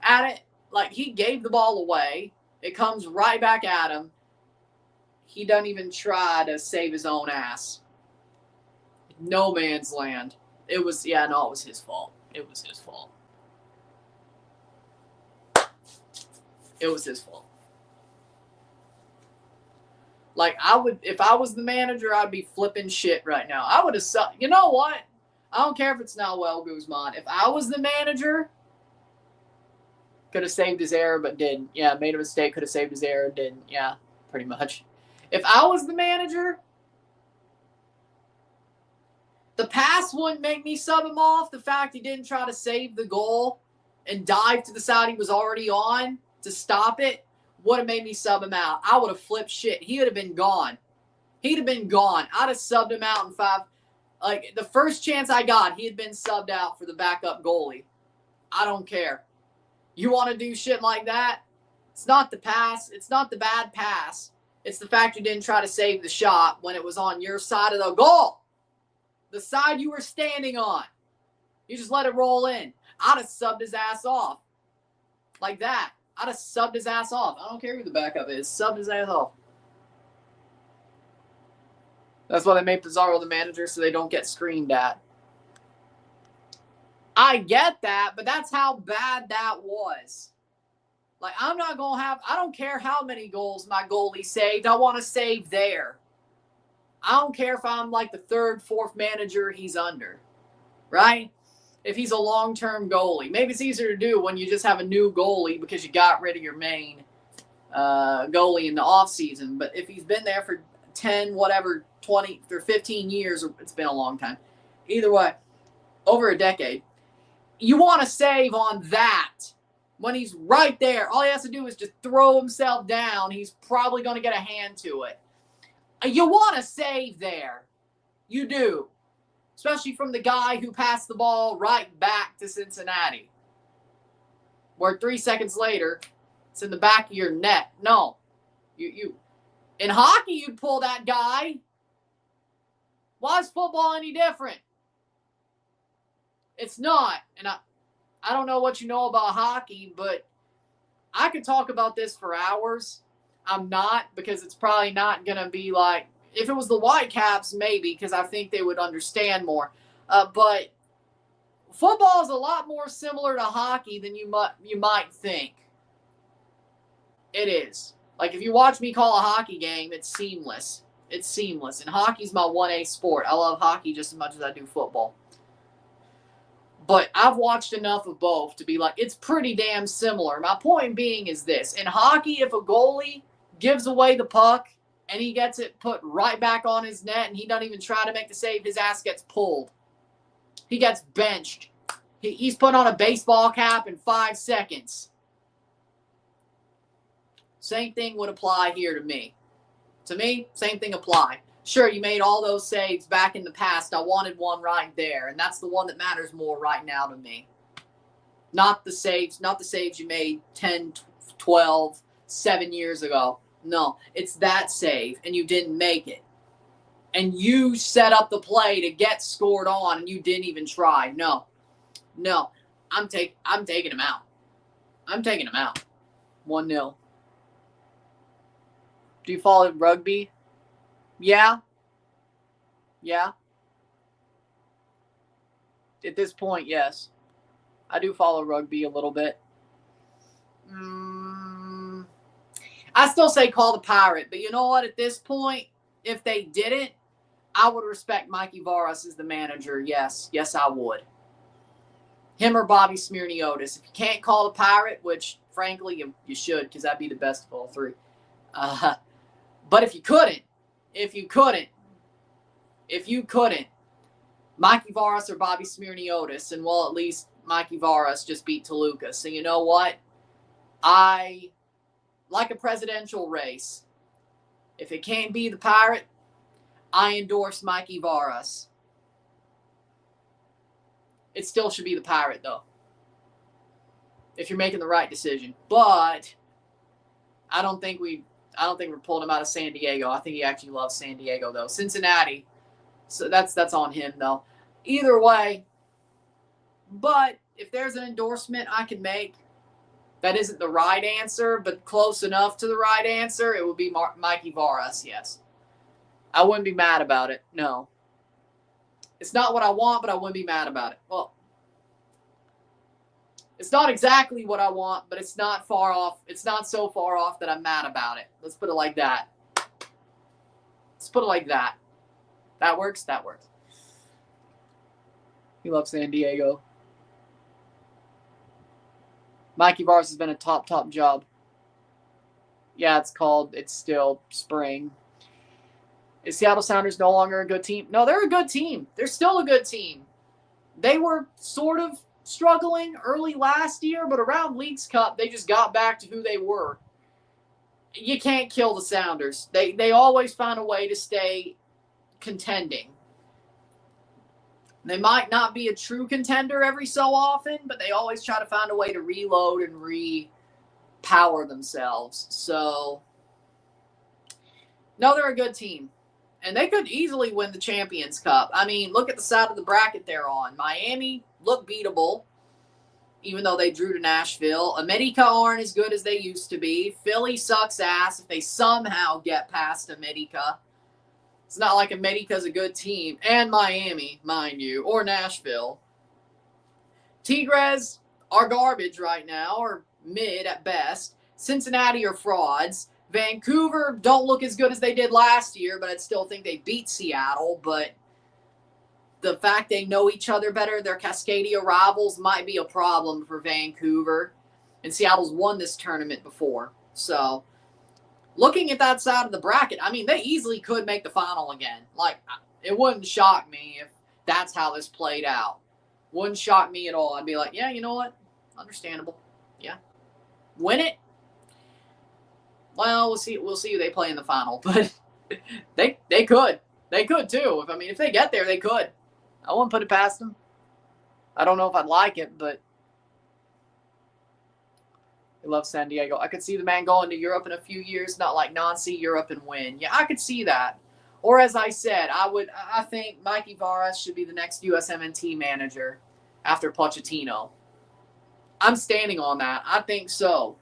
at it. Like, he gave the ball away. It comes right back at him. He doesn't even try to save his own ass. No man's land. It was his fault. It was his fault. It was his fault. Like, if I was the manager, I'd be flipping shit right now. I would have, you know what? I don't care if it's Nahuel Guzman. If I was the manager, could have saved his error, but didn't. Yeah, made a mistake, could have saved his error, didn't. Yeah, pretty much. If I was the manager, the pass wouldn't make me sub him off. The fact he didn't try to save the goal and dive to the side he was already on to stop it would have made me sub him out. I would have flipped shit. He would have been gone. He'd have been gone. I'd have subbed him out in 5. Like, the first chance I got, he had been subbed out for the backup goalie. I don't care. You want to do shit like that? It's not the pass. It's not the bad pass. It's the fact you didn't try to save the shot when it was on your side of the goal. The side you were standing on. You just let it roll in. I'd have subbed his ass off. Like that. I'd have subbed his ass off. I don't care who the backup is. Subbed his ass off. That's why they made Pizarro the manager, so they don't get screamed at. I get that, but that's how bad that was. Like, I don't care how many goals my goalie saved. I want to save there. I don't care if I'm like the 3rd, 4th manager he's under. Right? If he's a long-term goalie. Maybe it's easier to do when you just have a new goalie because you got rid of your main goalie in the offseason. But if he's been there for 10, 20 or 15 years, it's been a long time. Either way, over a decade. You want to save on that. When he's right there, all he has to do is just throw himself down. He's probably going to get a hand to it. You want to save there. You do. Especially from the guy who passed the ball right back to Cincinnati. Where 3 seconds later, it's in the back of your net. No. You in hockey, you'd pull that guy. Why is football any different? It's not. And I don't know what you know about hockey, but I could talk about this for hours. I'm not, because it's probably not going to be like, if it was the Whitecaps, maybe, because I think they would understand more. But football is a lot more similar to hockey than you might think. It is. Like, if you watch me call a hockey game, it's seamless. It's seamless. And hockey's my 1A sport. I love hockey just as much as I do football. But I've watched enough of both to be like, it's pretty damn similar. My point being is this. In hockey, if a goalie gives away the puck and he gets it put right back on his net and he doesn't even try to make the save, his ass gets pulled. He gets benched. He's put on a baseball cap in 5 seconds. Same thing would apply here to me. To me, same thing apply. Sure, you made all those saves back in the past. I wanted one right there, and that's the one that matters more right now to me. Not the saves you made 10, 12, 7 years ago. No, it's that save, and you didn't make it. And you set up the play to get scored on, and you didn't even try. No, I'm taking him out. I'm taking him out. 1-0. Do you follow rugby? Yeah. At this point, yes. I do follow rugby a little bit. I still say call the Pirate, but you know what? At this point, if they didn't, I would respect Mikey Varas as the manager. Yes, I would. Him or Bobby Smirniotis. If you can't call the Pirate, which frankly you should, because that'd be the best of all three. But if you couldn't, Mikey Varas or Bobby Smirniotis, and well, at least Mikey Varas just beat Toluca. So you know what? I like a presidential race. If it can't be the Pirate, I endorse Mikey Varas. It still should be the Pirate, though, if you're making the right decision. But I don't think we're pulling him out of San Diego. I think he actually loves San Diego, though. Cincinnati, so that's on him, though. Either way, but if there's an endorsement I can make that isn't the right answer, but close enough to the right answer, it would be Mikey Varas, yes. I wouldn't be mad about it, no. It's not what I want, but I wouldn't be mad about it. Well, it's not exactly what I want, but it's not far off. It's not so far off that I'm mad about it. Let's put it like that. That works? That works. He loves San Diego. Mikey Varas has been a top job. Yeah, it's still spring. Is Seattle Sounders no longer a good team? No, they're a good team. They're still a good team. They were sort of struggling early last year, but around Leagues Cup, they just got back to who they were. You can't kill the Sounders. They always find a way to stay contending. They might not be a true contender every so often, but they always try to find a way to reload and re-power themselves. So, no, they're a good team. And they could easily win the Champions Cup. I mean, look at the side of the bracket they're on. Miami look beatable, even though they drew to Nashville. America aren't as good as they used to be. Philly sucks ass if they somehow get past America. It's not like America's a good team. And Miami, mind you, or Nashville. Tigres are garbage right now, or mid at best. Cincinnati are frauds. Vancouver don't look as good as they did last year, but I still think they beat Seattle. But the fact they know each other better, their Cascadia rivals, might be a problem for Vancouver. And Seattle's won this tournament before. So, looking at that side of the bracket, I mean, they easily could make the final again. Like, it wouldn't shock me if that's how this played out. Wouldn't shock me at all. I'd be like, yeah, you know what? Understandable. Yeah. Win it? Well, we'll see who they play in the final, but they could. They could too. If they get there, they could. I wouldn't put it past them. I don't know if I'd like it, but I love San Diego. I could see the man going to Europe in a few years, not like non-see Europe and win. Yeah, I could see that. Or as I said, I think Mikey Varas should be the next USMNT manager after Pochettino. I'm standing on that. I think so.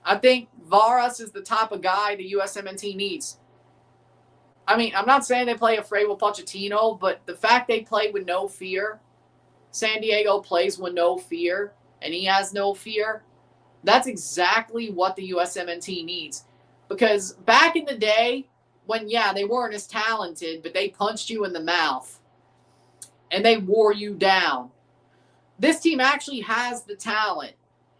I think Varas is the type of guy the USMNT needs. I mean, I'm not saying they play afraid with Pochettino, but the fact they play with no fear, San Diego plays with no fear, and he has no fear, That's exactly what the USMNT needs. Because back in the day, when, yeah, they weren't as talented, but they punched you in the mouth and they wore you down. This team actually has the talent.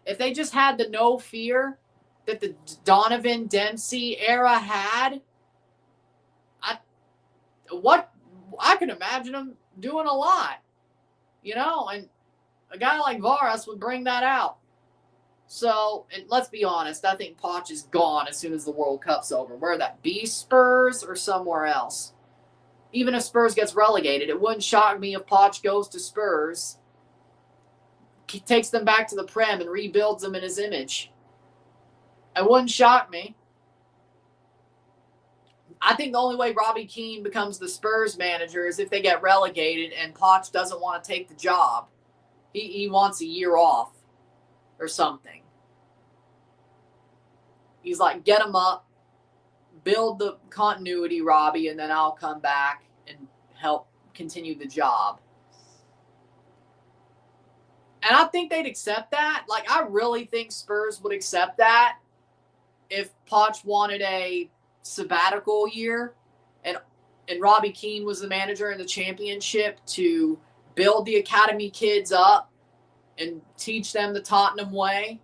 If they just had the no fear that the Donovan Dempsey era had, I could imagine them doing a lot, and a guy like Varas would bring that out. So, and let's be honest, I think Poch is gone as soon as the World Cup's over. Whether that be Spurs or somewhere else. Even if Spurs gets relegated, it wouldn't shock me if Poch goes to Spurs, he takes them back to the Prem and rebuilds them in his image. It wouldn't shock me. I think the only way Robbie Keane becomes the Spurs manager is if they get relegated and Poch doesn't want to take the job. He wants a year off or something. He's like, get him up, build the continuity, Robbie, and then I'll come back and help continue the job. And I think they'd accept that. Like, I really think Spurs would accept that if Poch wanted a sabbatical year and Robbie Keane was the manager in the championship to build the academy kids up and teach them the Tottenham way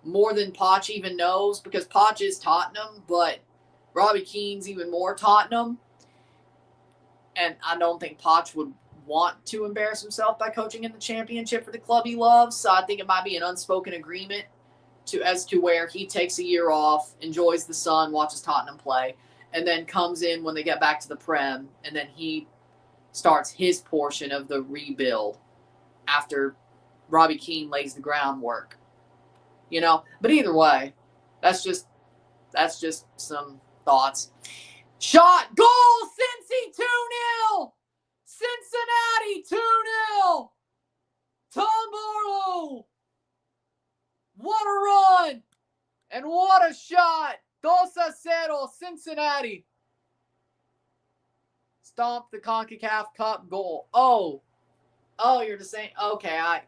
more than Poch even knows, because Poch is Tottenham, but Robbie Keane's even more Tottenham. And I don't think Poch would want to embarrass himself by coaching in the championship for the club he loves. So I think it might be an unspoken agreement as to where he takes a year off, enjoys the sun, watches Tottenham play, and then comes in when they get back to the Prem, and then he starts his portion of the rebuild after Robbie Keane lays the groundwork. But either way, that's just some thoughts. Shot, goal, Cincy, 2-0. Cincinnati, 2-0. Tom Barlow. What a run. And what a shot. 2-0, Cincinnati. Stomp the CONCACAF Cup goal. Oh, you're just saying, okay, I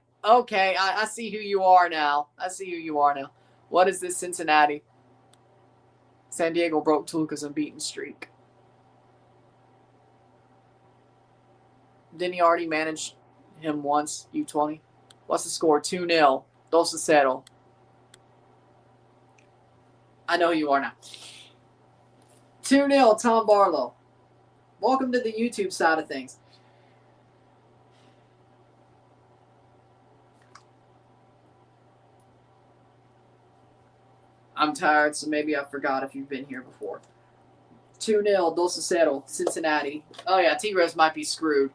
see who you are now. What is this, Cincinnati? San Diego broke Toluca's unbeaten streak. Didn't he already manage him once, U20? What's the score? 2-0. 2-0. I know who you are now. 2-0, Tom Barlow. Welcome to the YouTube side of things. I'm tired, so maybe I forgot if you've been here before. 2-0, 2-0, Cincinnati. Oh, yeah, Tigres might be screwed.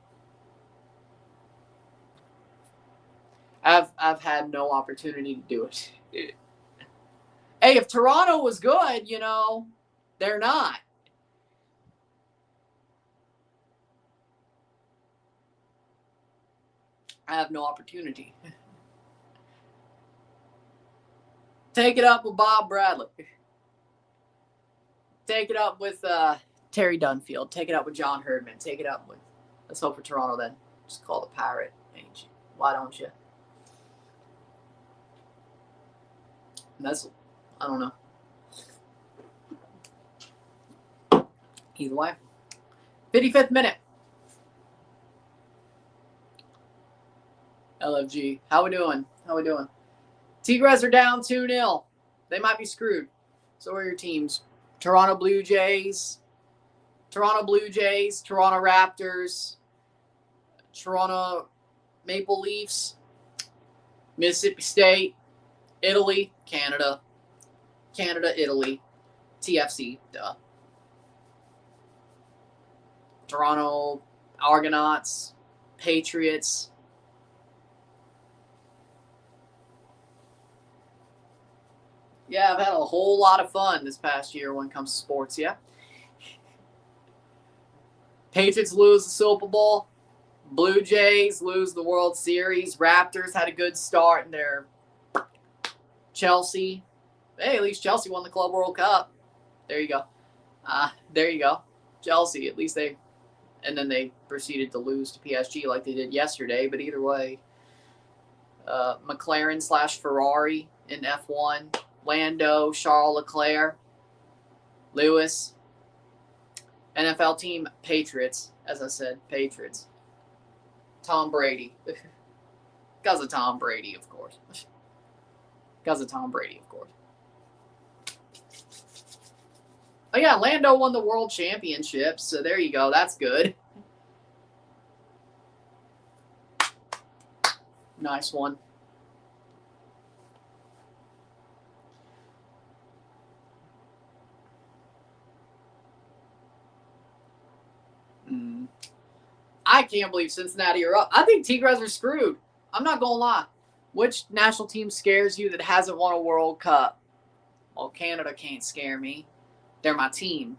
I've had no opportunity to do it. Hey, if Toronto was good, they're not. I have no opportunity. Take it up with Bob Bradley. Take it up with Terry Dunfield. Take it up with John Herdman. Take it up with, let's hope for Toronto then. Just call the Pirate. Why don't you? And that's, I don't know. Either way. 55th minute. LFG. How we doing? Tigres are down 2-0. They might be screwed. So are your teams. Toronto Blue Jays, Toronto Raptors, Toronto Maple Leafs, Mississippi State, Italy, Canada, Italy, TFC, duh. Toronto Argonauts, Patriots. Yeah, I've had a whole lot of fun this past year when it comes to sports, yeah. Patriots lose the Super Bowl. Blue Jays lose the World Series. Raptors had a good start in their Chelsea. Hey, at least Chelsea won the Club World Cup. There you go. Chelsea, at least they... And then they proceeded to lose to PSG like they did yesterday. But either way, McLaren/Ferrari in F1. Lando, Charles Leclerc, Lewis. NFL team, Patriots. As I said, Patriots. Tom Brady. Because of Tom Brady, of course. Because of Tom Brady, of course. Oh, yeah, Lando won the world championship, so there you go. That's good. Nice one. I can't believe Cincinnati are up. I think Tigres are screwed. I'm not going to lie. Which national team scares you that hasn't won a World Cup? Well, Canada can't scare me. They're my team.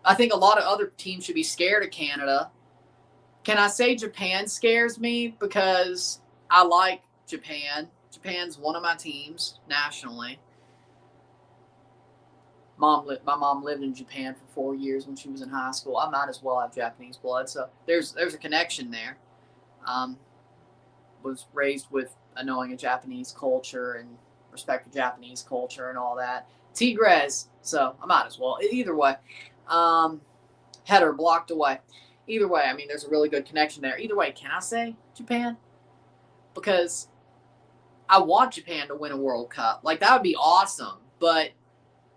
I think a lot of other teams should be scared of Canada. Can I say Japan scares me? Because I like Japan. Japan's one of my teams nationally. My mom lived in Japan for 4 years when she was in high school. I might as well have Japanese blood, so there's a connection there. Was raised with knowing a Japanese culture and respect for Japanese culture and all that. Tigres, so I might as well. Either way, header blocked away. Either way, I mean, there's a really good connection there. Either way, can I say Japan? Because I want Japan to win a World Cup. Like, that would be awesome, but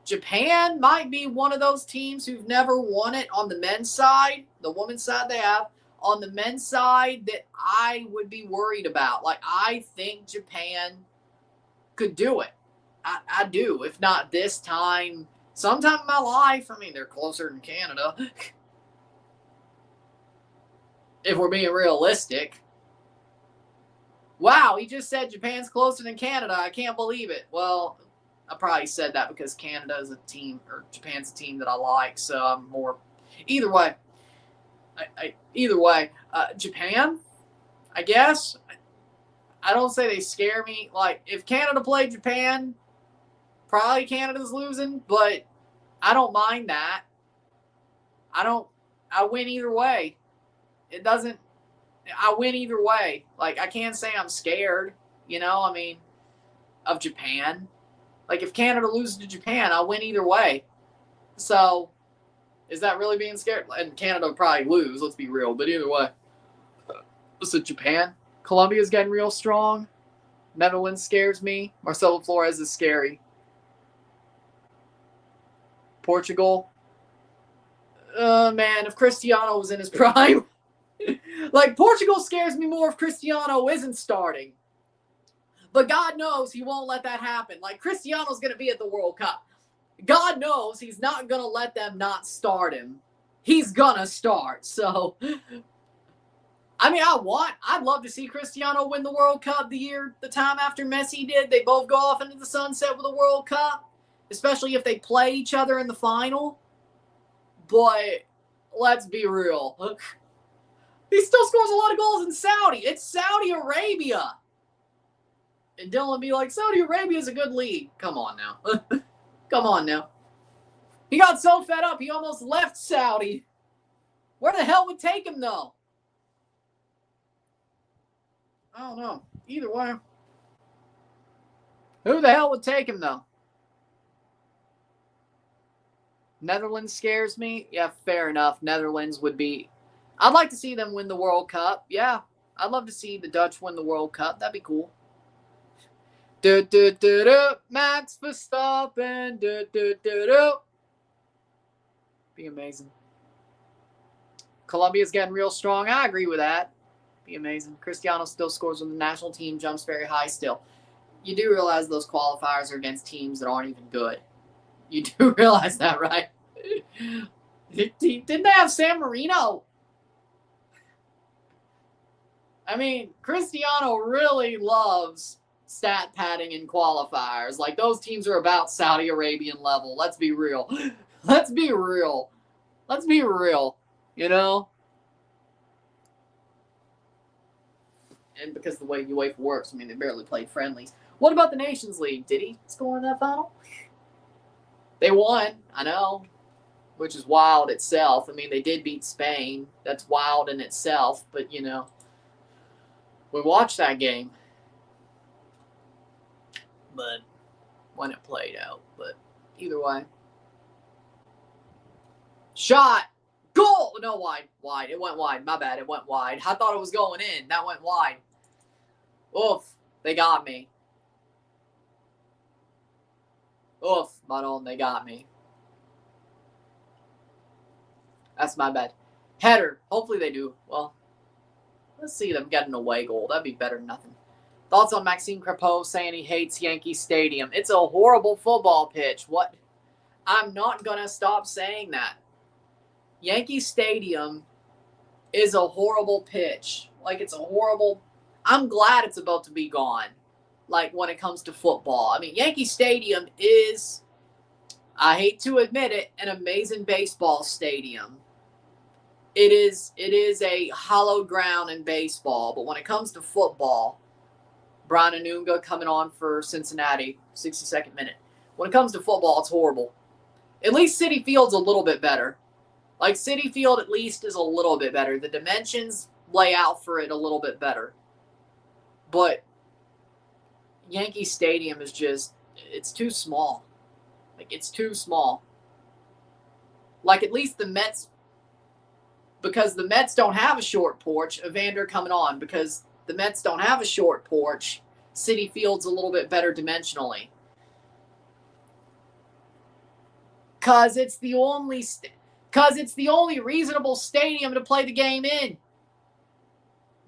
Japan might be one of those teams who've never won it on the men's side. The women's side they have. On the men's side that I would be worried about. Like, I think Japan could do it. I do. If not this time, sometime in my life. I mean, they're closer than Canada. If we're being realistic. Wow, he just said Japan's closer than Canada. I can't believe it. Well, I probably said that because Canada is a team, or Japan's a team that I like, so I'm more. Either way, Japan, I guess. I don't say they scare me. Like, if Canada played Japan, probably Canada's losing, but I don't mind that. I win either way. I win either way. Like, I can't say I'm scared, I mean, of Japan. Like, if Canada loses to Japan, I win either way. So, is that really being scared? And Canada would probably lose, let's be real. But either way. Listen, Japan. Colombia's getting real strong. Netherlands scares me. Marcelo Flores is scary. Portugal. Man, if Cristiano was in his prime. Like, Portugal scares me more if Cristiano isn't starting. But God knows he won't let that happen. Like, Cristiano's going to be at the World Cup. God knows he's not going to let them not start him. He's going to start. So, I mean, I'd love to see Cristiano win the World Cup the time after Messi did. They both go off into the sunset with a World Cup, especially if they play each other in the final. But let's be real. He still scores a lot of goals in Saudi. It's Saudi Arabia. And Dillon be like, Saudi Arabia is a good league. Come on now. Come on now. He got so fed up, he almost left Saudi. Where the hell would take him, though? I don't know. Either way. Who the hell would take him, though? Netherlands scares me. Yeah, fair enough. Netherlands would be... I'd like to see them win the World Cup. Yeah, I'd love to see the Dutch win the World Cup. That'd be cool. Max Verstappen. Be amazing. Colombia's getting real strong. I agree with that. Be amazing. Cristiano still scores when the national team jumps very high still. You do realize those qualifiers are against teams that aren't even good. You do realize that, right? Didn't they have San Marino? I mean, Cristiano really loves stat padding in qualifiers. Like, those teams are about Saudi Arabian level. Let's be real. Let's be real. Let's be real. And because the way UEFA works, I mean, they barely played friendlies. What about the Nations League? Did he score in that final? They won, I know, which is wild itself. I mean, they did beat Spain. That's wild in itself, but, we watched that game. but when it played out. But either way. Shot. Goal. No, wide. Wide. It went wide. My bad. It went wide. I thought it was going in. That went wide. Oof. They got me. Oof. Maron, they got me. That's my bad. Header. Hopefully they do. Well, let's see them get an away goal. That'd be better than nothing. Thoughts on Maxime Crepeau saying he hates Yankee Stadium? It's a horrible football pitch. What? I'm not going to stop saying that. Yankee Stadium is a horrible pitch. Like, it's a horrible... I'm glad it's about to be gone. Like, when it comes to football. I mean, Yankee Stadium is, I hate to admit it, an amazing baseball stadium. It is a hallowed ground in baseball. But when it comes to football, Brian Anunga coming on for Cincinnati, 62nd minute. When it comes to football, it's horrible. At least Citi Field's a little bit better. Like, Citi Field at least is a little bit better. The dimensions lay out for it a little bit better. But Yankee Stadium is just, it's too small. Like, it's too small. Like, at least the Mets, because the Mets don't have a short porch, Evander coming on, because the Mets don't have a short porch, Citi Field's a little bit better dimensionally. Because it's the only reasonable stadium to play the game in.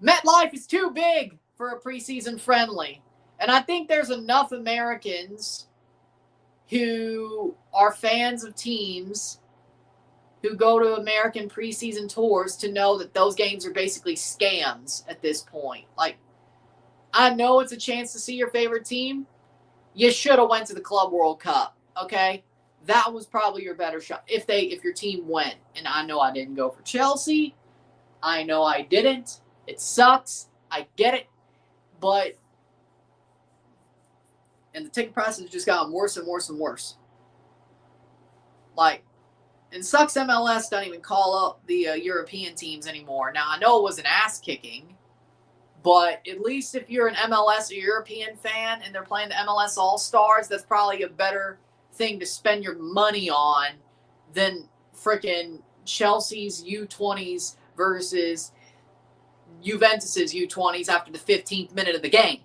MetLife is too big for a preseason friendly. And I think there's enough Americans who are fans of teams who go to American preseason tours to know that those games are basically scams at this point. Like, I know it's a chance to see your favorite team. You should have went to the Club World Cup, okay? That was probably your better shot if your team went. And I know I didn't go for Chelsea. I know I didn't. It sucks. I get it. But, and the ticket prices just gotten worse and worse and worse. Like, and sucks MLS don't even call up the European teams anymore. Now, I know it was an ass kicking, but at least if you're an MLS or European fan and they're playing the MLS All-Stars, that's probably a better thing to spend your money on than frickin' Chelsea's U20s versus Juventus's U20s after the 15th minute of the game.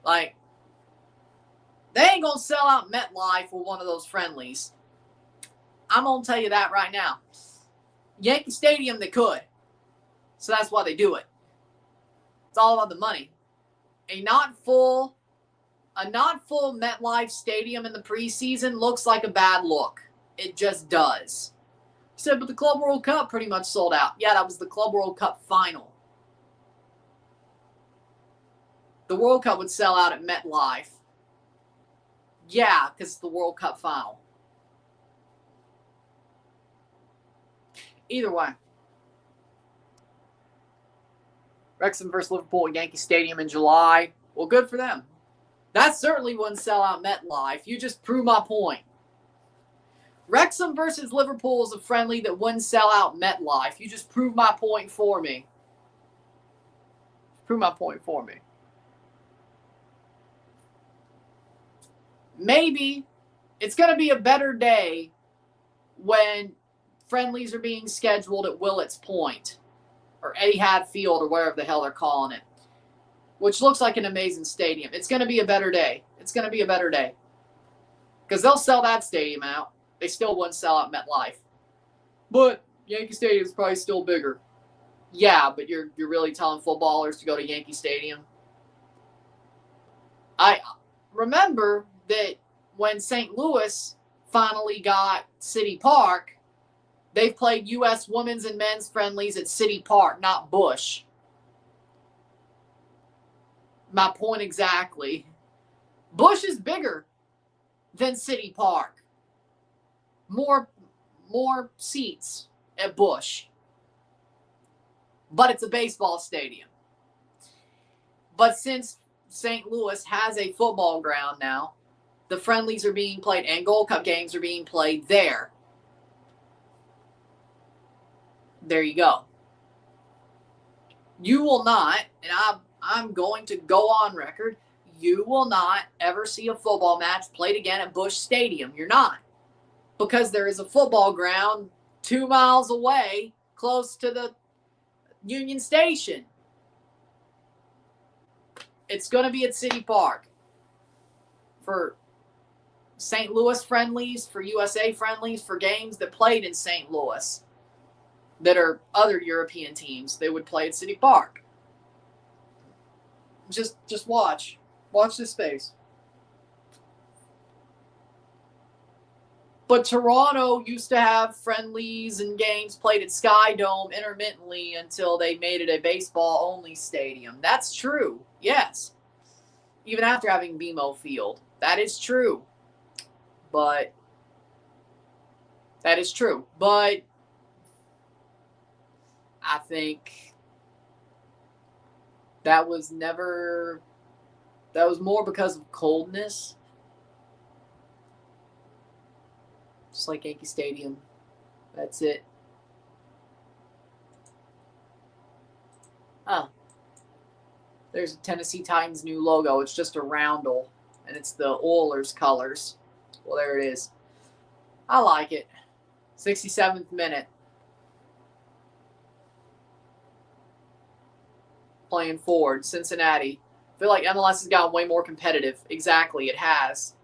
Like, they ain't going to sell out MetLife for one of those friendlies. I'm going to tell you that right now. Yankee Stadium, they could. So that's why they do it. It's all about the money. A not full MetLife Stadium in the preseason looks like a bad look. It just does. He said, but the Club World Cup pretty much sold out. Yeah, that was the Club World Cup final. The World Cup would sell out at MetLife. Yeah, because it's the World Cup final. Either way. Wrexham versus Liverpool at Yankee Stadium in July. Well, good for them. That certainly wouldn't sell out MetLife. You just prove my point. Wrexham versus Liverpool is a friendly that wouldn't sell out MetLife. You just prove my point for me. Prove my point for me. Maybe it's going to be a better day when friendlies are being scheduled at Willets Point or Etihad Field or wherever the hell they're calling it, which looks like an amazing stadium. It's going to be a better day. It's going to be a better day because they'll sell that stadium out. They still wouldn't sell out MetLife. But Yankee Stadium is probably still bigger. Yeah, but you're really telling footballers to go to Yankee Stadium? I remember that when St. Louis finally got City Park, they've played U.S. women's and men's friendlies at City Park, not Busch. My point exactly. Busch is bigger than City Park. More seats at Busch. But it's a baseball stadium. But since St. Louis has a football ground now, the friendlies are being played and Gold Cup games are being played there. There you go. You will not, and I'm going to go on record, You will not ever see a football match played again at Busch Stadium. You're not. Because there is a football ground 2 miles away close to the Union Station. It's going to be at City Park for St. Louis friendlies, for USA friendlies, for games that played in St. Louis that are other European teams. They would play at City Park. Just watch. Watch this space. But Toronto used to have friendlies and games played at Sky Dome intermittently until they made it a baseball-only stadium. That's true, yes. Even after having BMO Field. That is true. But I think that was more because of coldness. Just like Yankee Stadium. That's it. There's Tennessee Titans' new logo. It's just a roundel, and it's the Oilers colors. Well, there it is. I like it. 67th minute. Playing forward, Cincinnati. I feel like MLS has gotten way more competitive. Exactly, it has.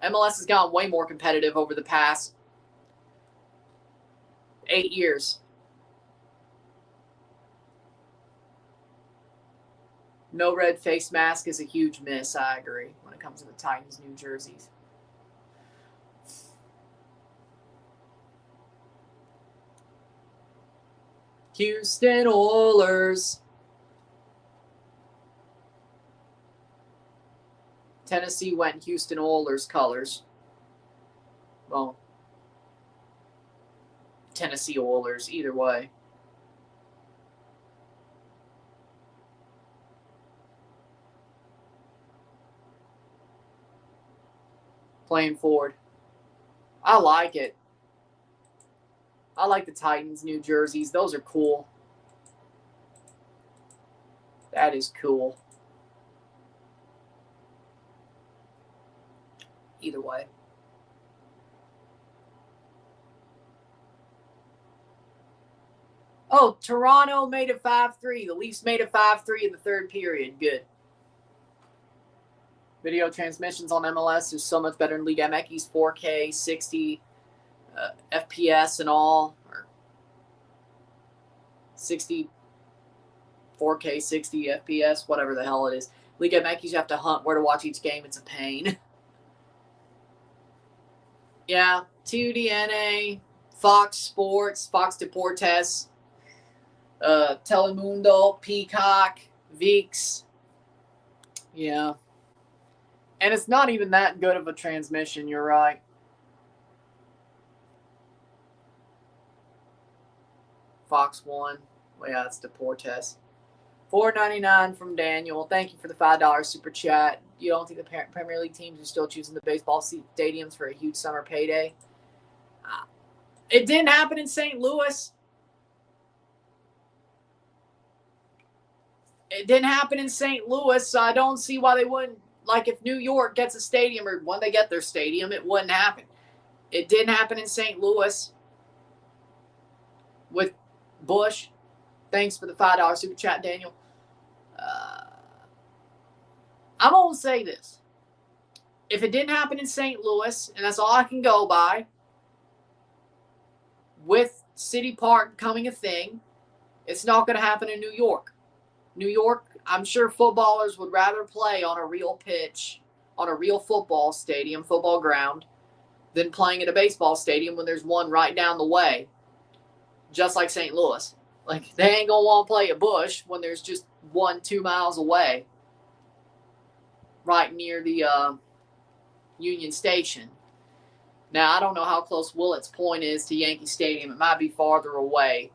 MLS has gotten way more competitive over the past 8 years. No red face mask is a huge miss, I agree, when it comes to the Titans' new jerseys. Houston Oilers. Tennessee went Houston Oilers colors. Well, Tennessee Oilers, either way. Playing forward. I like it. I like the Titans' new jerseys. Those are cool. That is cool. Either way. Oh, Toronto made it 5-3. The Leafs made it 5-3 in the third period. Good. Video transmissions on MLS is so much better than Liga MX 4K, 60 FPS and all. Or 60, 4K, 60 FPS, whatever the hell it is. Liga MX, you have to hunt where to watch each game. It's a pain. Yeah, TUDNA, Fox Sports, Fox Deportes, Telemundo, Peacock, VIX. Yeah. And it's not even that good of a transmission, you're right. Fox 1. Well, yeah, that's Deportes. $4.99 from Daniel. Thank you for the $5 super chat. You don't think the Premier League teams are still choosing the baseball stadiums for a huge summer payday? It didn't happen in St. Louis. It didn't happen in St. Louis, so I don't see why they wouldn't. Like, if New York gets a stadium, or when they get their stadium, it wouldn't happen. It didn't happen in St. Louis with Busch. Thanks for the $5 super chat, Daniel. I'm going to say this. If it didn't happen in St. Louis, and that's all I can go by, with City Park becoming a thing, it's not going to happen in New York. New York, I'm sure footballers would rather play on a real pitch, on a real football stadium, football ground, than playing at a baseball stadium when there's one right down the way, just like St. Louis. Like, they ain't going to want to play at Busch when there's just 1-2 miles away, right near the Union Station. Now, I don't know how close Willett's Point is to Yankee Stadium. It might be farther away.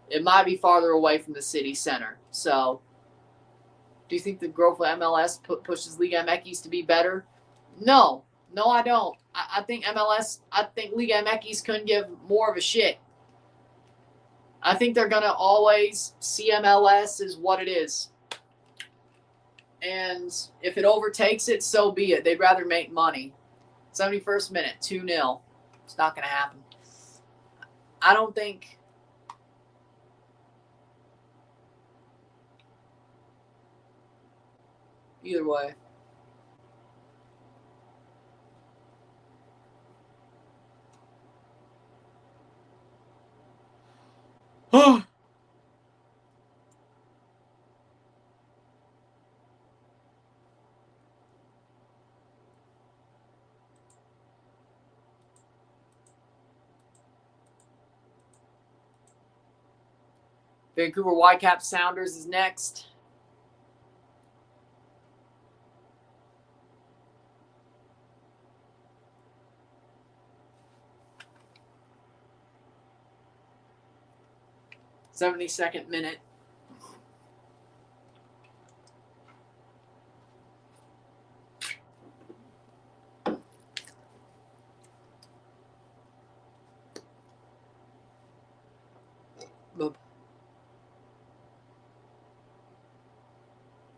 It might be farther away from the city center. So, do you think the growth of MLS pushes Liga MX to be better? No. No, I don't. I think Liga MX couldn't give more of a shit. I think they're going to always see MLS as what it is. And if it overtakes it, so be it. They'd rather make money. 71st minute, 2-0. It's not going to happen. I don't think... Either way. Vancouver Whitecaps Sounders is next. '72nd minute.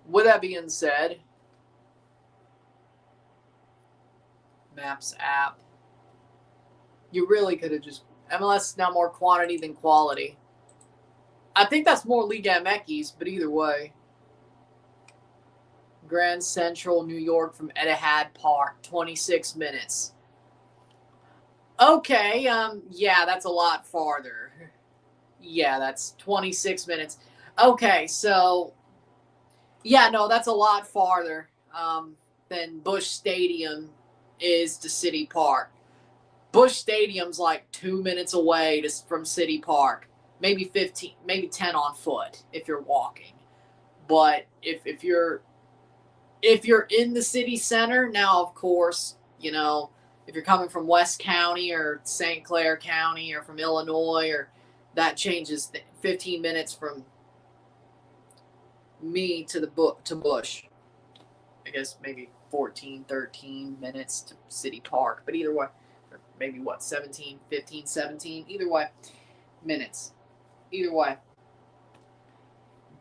With that being said, Maps app, you really could have just, MLS is now more quantity than quality. I think that's more Liga MX, but either way. Grand Central, New York from Etihad Park, 26 minutes. Okay, yeah, that's a lot farther. Yeah, that's 26 minutes. Okay, so, yeah, no, that's a lot farther than Busch Stadium is to City Park. Busch Stadium's like 2 minutes away from City Park. Maybe 15, maybe 10 on foot if you're walking. But if you're in the city center, now of course, you know, if you're coming from West County or St. Clair County or from Illinois, or that changes 15 minutes from me to Busch. I guess maybe 14, 13 minutes to City Park. But either way, or maybe what, 17, 15, 17? Either way, minutes. Either way.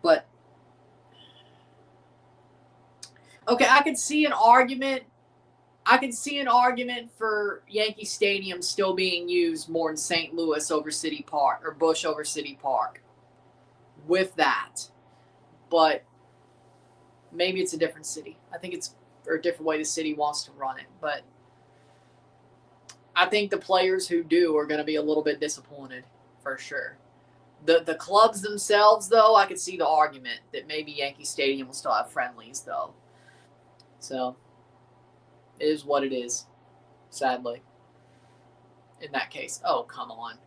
But, okay, I could see an argument. I can see an argument for Yankee Stadium still being used more in St. Louis over City Park, or Busch over City Park. With that. But maybe it's a different city. I think it's a different way the city wants to run it. But I think the players who do are going to be a little bit disappointed, for sure. The clubs themselves, though, I could see the argument that maybe Yankee Stadium will still have friendlies, though. So, it is what it is, sadly. In that case. Oh, come on.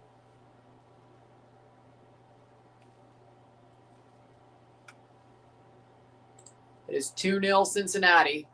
It is 2-0 Cincinnati.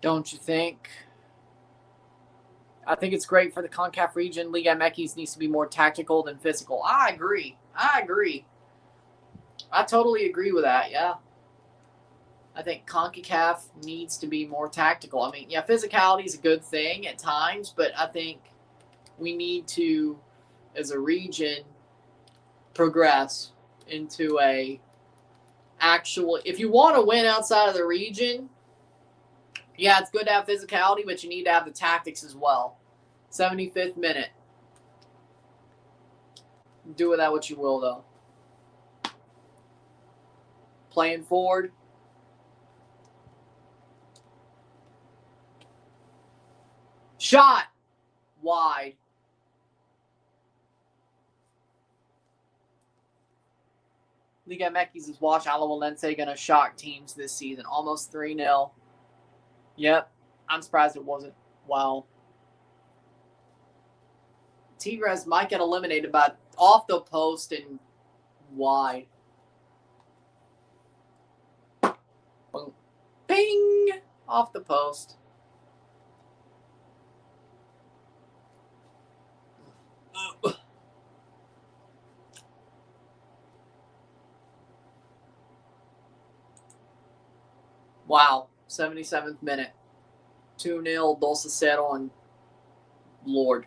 Don't you think? I think it's great for the CONCACAF region. Liga MX needs to be more tactical than physical. I agree. I totally agree with that, yeah. I think CONCACAF needs to be more tactical. I mean, yeah, physicality is a good thing at times, but I think we need to, as a region, progress into a actual... If you want to win outside of the region... Yeah, it's good to have physicality, but you need to have the tactics as well. 75th minute. Do with that what you will, though. Playing forward. Shot. Wide. Liga MX is Watchalong going to shock teams this season. Almost 3-0. Yep. I'm surprised it wasn't. Wow. Tigres might get eliminated, but off the post and wide. Boom. Bing! Off the post. Wow. 77th minute. 2-0 Dulcecero and Lord.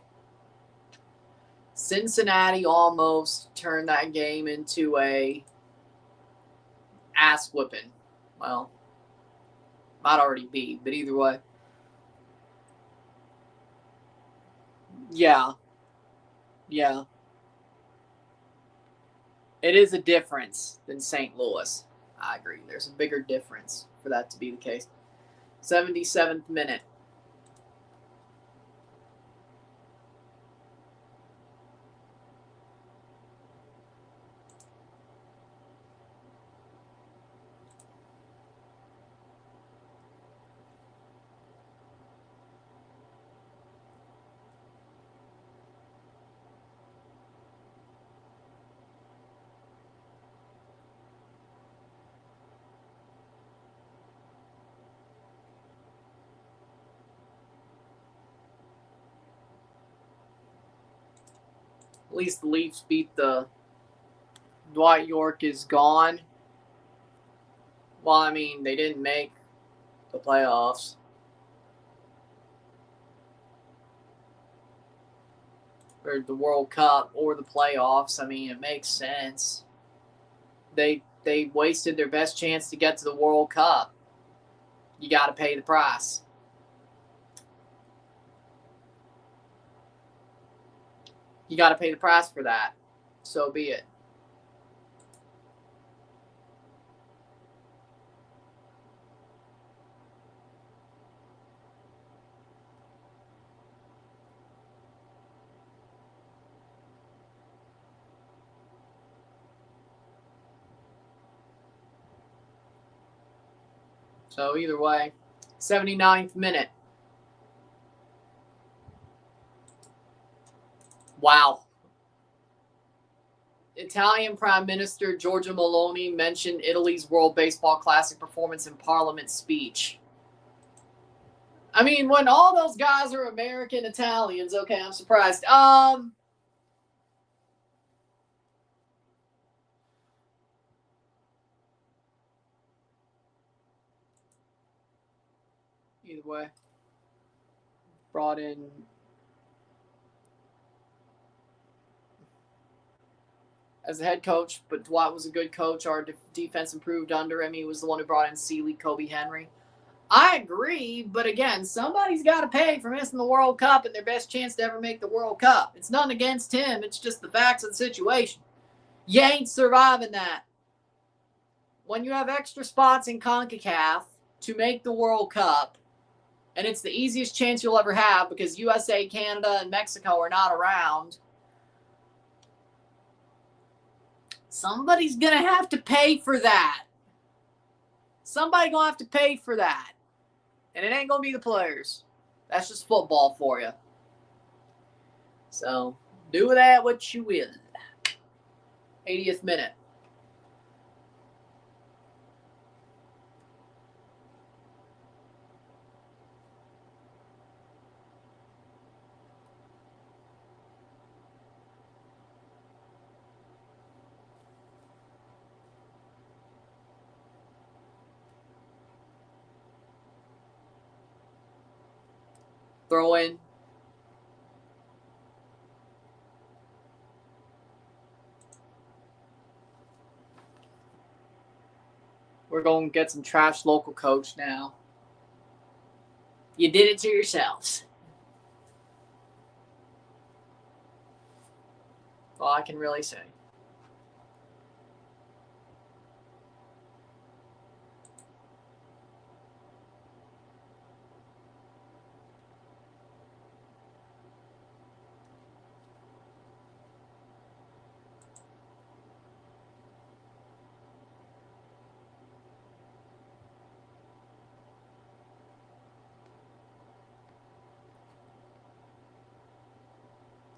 Cincinnati almost turned that game into a ass whipping. Well, might already be, but either way. Yeah. Yeah. It is a difference than St. Louis. I agree. There's a bigger difference for that to be the case. 77th minute. At least the Leafs beat the Dwight York is gone. Well, I mean, they didn't make the playoffs. Or the World Cup or the playoffs. I mean, it makes sense. They wasted their best chance to get to the World Cup. You got to pay the price. You got to pay the price for that. So be it. So either way, 79th minute. Wow. Italian Prime Minister Giorgia Meloni mentioned Italy's World Baseball Classic performance in Parliament speech. I mean, when all those guys are American Italians, okay, I'm surprised. Either way, brought in as a head coach, but Dwight was a good coach. Our defense improved under him. He was the one who brought in Seeley, Kobe Henry. I agree, but again, somebody's got to pay for missing the World Cup and their best chance to ever make the World Cup. It's nothing against him. It's just the facts of the situation. You ain't surviving that. When you have extra spots in CONCACAF to make the World Cup, and it's the easiest chance you'll ever have because USA, Canada, and Mexico are not around, somebody's going to have to pay for that. Somebody's going to have to pay for that. And it ain't going to be the players. That's just football for you. So, do with that what you will. 80th minute. Throw in. We're going to get some trash local coach now. You did it to yourselves. All I can really say.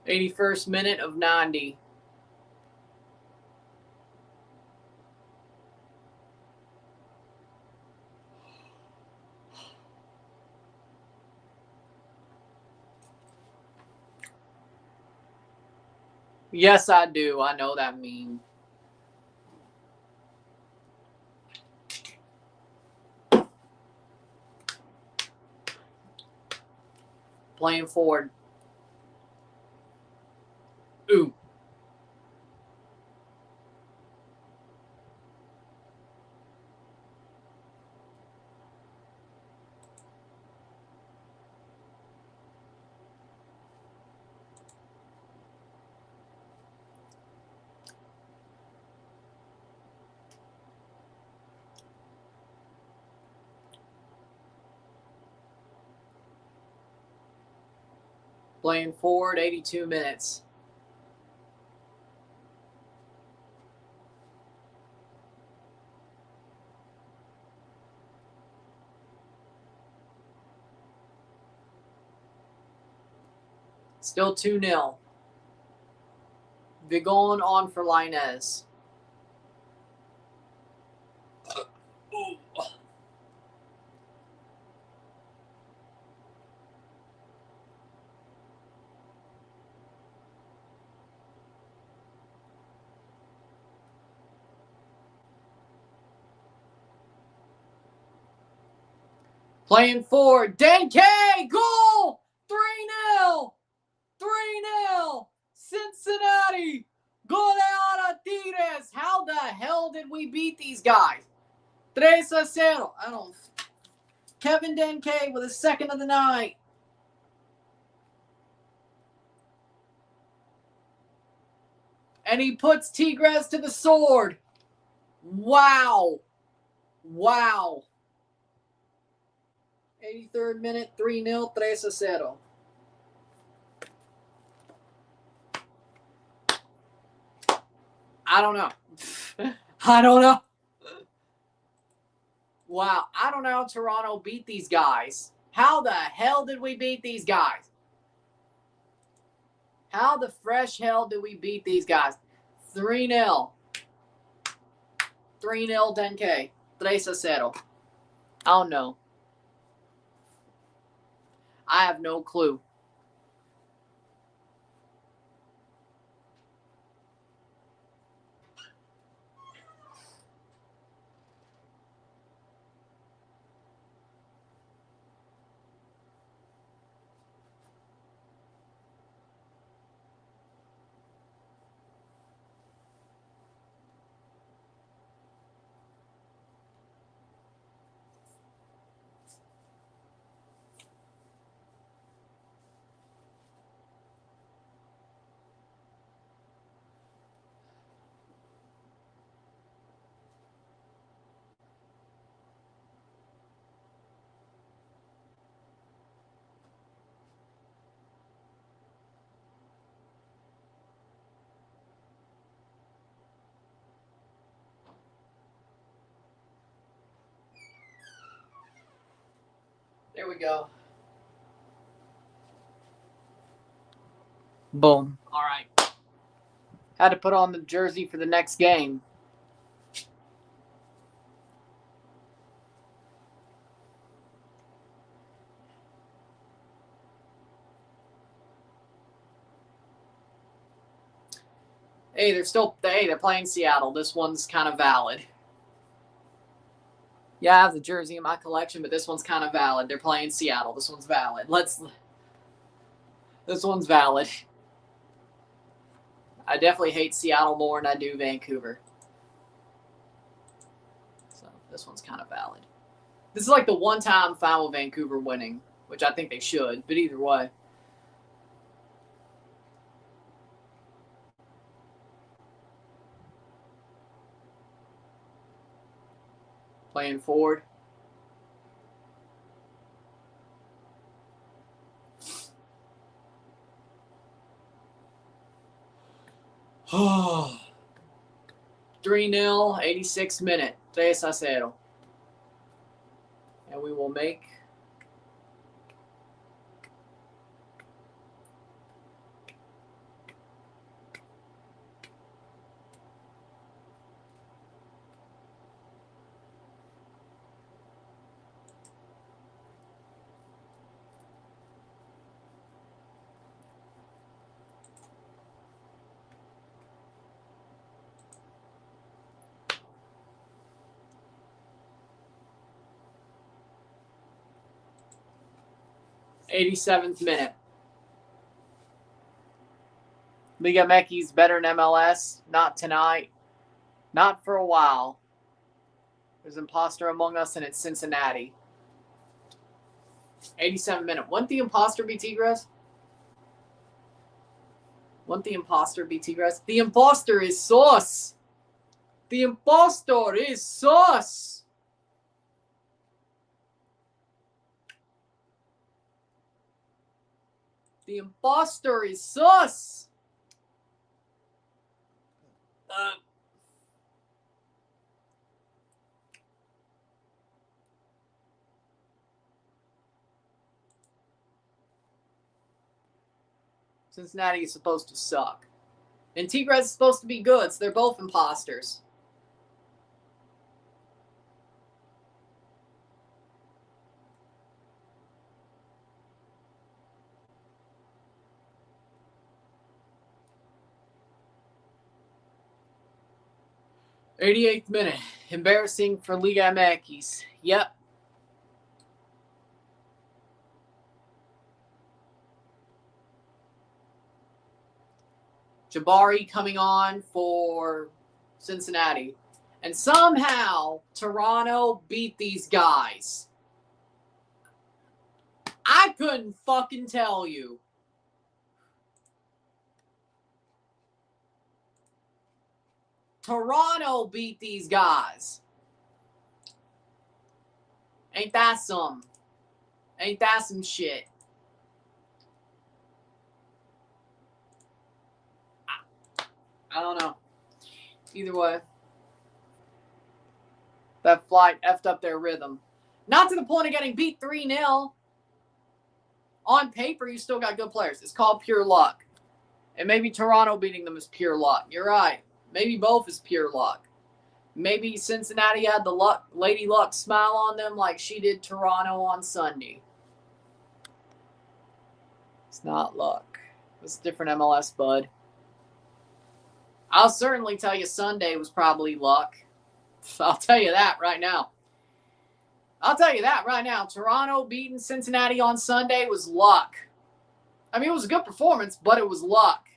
81st minute of 90. Yes, I do. I know that meme. Playing forward. Ooh. Playing forward, 82 minutes. Still 2-0. Dillon on for Linez. Playing forward. Denke! Goal! 3-0! 3-0! Cincinnati! Goleada Tigres! How the hell did we beat these guys? 3-0. I don't... Kevin Denke with his second of the night. And he puts Tigres to the sword. Wow. Wow. 83rd minute, 3-0, 3-0. I don't know. I don't know. Wow. I don't know how Toronto beat these guys. How the hell did we beat these guys? How the fresh hell did we beat these guys? 3-0. 3-0 Denke. 3-0. I don't know. I have no clue. There we go. Boom. All right. Had to put on the jersey for the next game. Hey, they're playing Seattle. This one's kind of valid. Yeah, I have the jersey in my collection, but this one's kind of valid. They're playing Seattle. This one's valid. This one's valid. I definitely hate Seattle more than I do Vancouver. So this one's kind of valid. This is like the one time I'm fine with Vancouver winning, which I think they should, but either way. Playing forward. Oh. 3-0, 86th minute. 3-0. And we will make 87th minute. Liga MX better than MLS. Not tonight. Not for a while. There's an imposter among us, and it's Cincinnati. 87th minute. Wouldn't the imposter be Tigres? Wouldn't the imposter be Tigres? The imposter is sauce. The impostor is sauce. The imposter is sauce. Cincinnati is supposed to suck. And Tigres is supposed to be good, so they're both imposters. '88th minute. Embarrassing for Liga MX. Yep. Jabari coming on for Cincinnati. And somehow Toronto beat these guys. I couldn't fucking tell you. Toronto beat these guys. Ain't that some shit? I don't know. Either way, that flight effed up their rhythm. Not to the point of getting beat 3-0. On paper, you still got good players. It's called pure luck. And maybe Toronto beating them is pure luck. You're right. Maybe both is pure luck. Maybe Cincinnati had the luck, Lady Luck smile on them like she did Toronto on Sunday. It's not luck. It's a different MLS, bud. I'll certainly tell you Sunday was probably luck. I'll tell you that right now. Toronto beating Cincinnati on Sunday was luck. I mean, it was a good performance, but it was luck.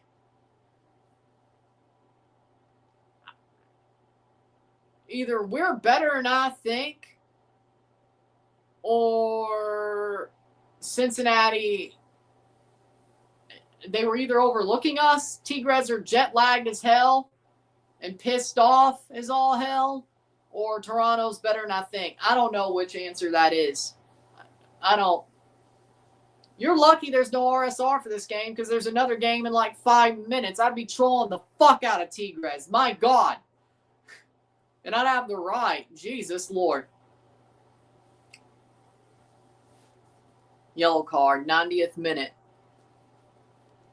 Either we're better than I think, or Cincinnati, they were either overlooking us, Tigres are jet lagged as hell and pissed off as all hell, or Toronto's better than I think. I don't know which answer that is. You're lucky there's no RSR for this game because there's another game in like 5 minutes. I'd be trolling the fuck out of Tigres. My God. And I'd have the right. Jesus Lord. Yellow card, 90th minute.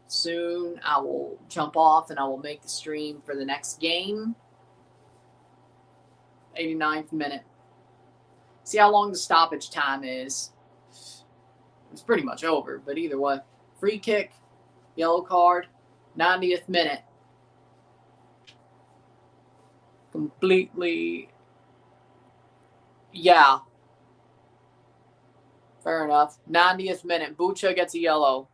Soon I will jump off and I will make the stream for the next game. 89th minute. See how long the stoppage time is. It's pretty much over, but either way. Free kick, yellow card, 90th minute. Completely. Yeah. Fair enough. 90th minute. Bucha gets a yellow.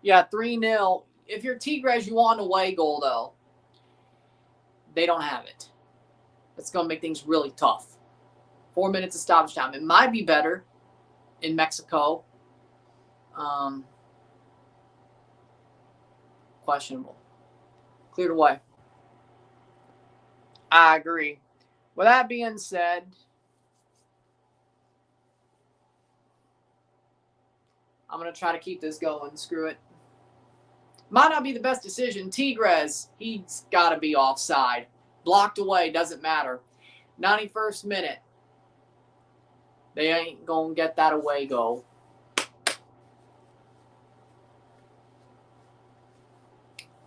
Yeah, 3-0. If you're Tigres, you want an away goal, though. They don't have it. That's going to make things really tough. 4 minutes of stoppage time. It might be better in Mexico. Questionable. Cleared away. I agree. With that being said, I'm going to try to keep this going. Screw it. Might not be the best decision. Tigres, he's got to be offside. Blocked away, doesn't matter. 91st minute. They ain't going to get that away goal.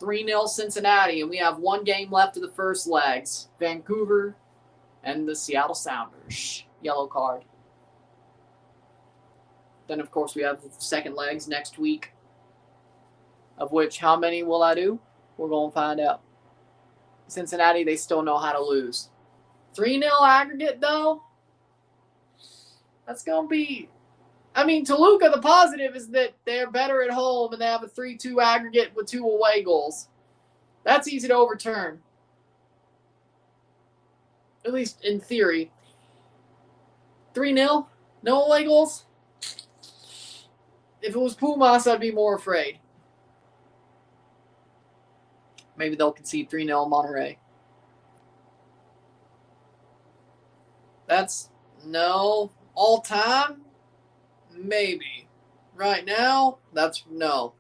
(3-0) Cincinnati, and we have one game left of the first legs. Vancouver and the Seattle Sounders. Yellow card. Then, of course, we have the second legs next week. Of which, how many will I do? We're going to find out. Cincinnati, they still know how to lose. 3-0 aggregate, though. That's going to be I mean, Toluca, the positive is that they're better at home and they have a 3-2 aggregate with 2 away goals. That's easy to overturn. At least in theory. 3-0? No away goals? If it was Pumas, I'd be more afraid. Maybe they'll concede 3-0 Monterrey. That's no. All time? Maybe. Right now? That's no.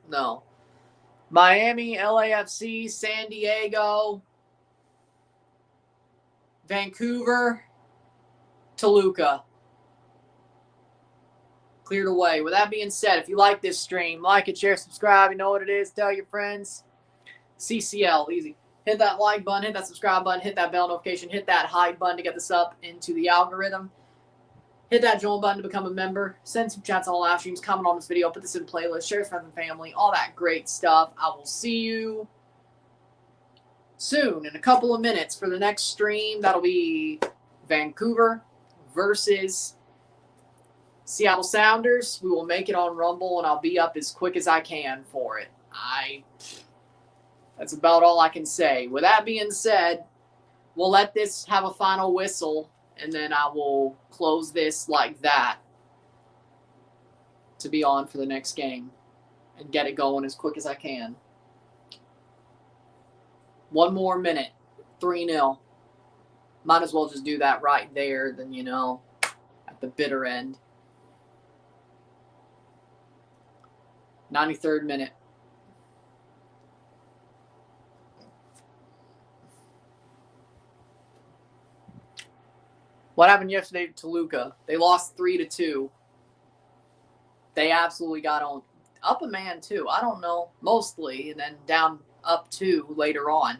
Miami, LAFC, San Diego, Vancouver, Toluca. Cleared away. With that being said, if you like this stream, like it, share, subscribe. You know what it is. Tell your friends. CCL, easy. Hit that like button, hit that subscribe button, hit that bell notification, hit that hide button to get this up into the algorithm. Hit that join button to become a member. Send some chats on live streams, comment on this video, put this in playlist, share with friends and family, all that great stuff. I will see you soon in a couple of minutes for the next stream. That'll be Vancouver versus Seattle Sounders. We will make it on Rumble, and I'll be up as quick as I can for it. That's about all I can say. With that being said, we'll let this have a final whistle, and then I will close this like that to be on for the next game and get it going as quick as I can. 1 more minute. 3-0. Might as well just do that right there than, at the bitter end. 93rd minute. What happened yesterday to Toluca? They lost 3-2. They absolutely got on. Up a man, too. I don't know. Mostly. And then down up 2 later on.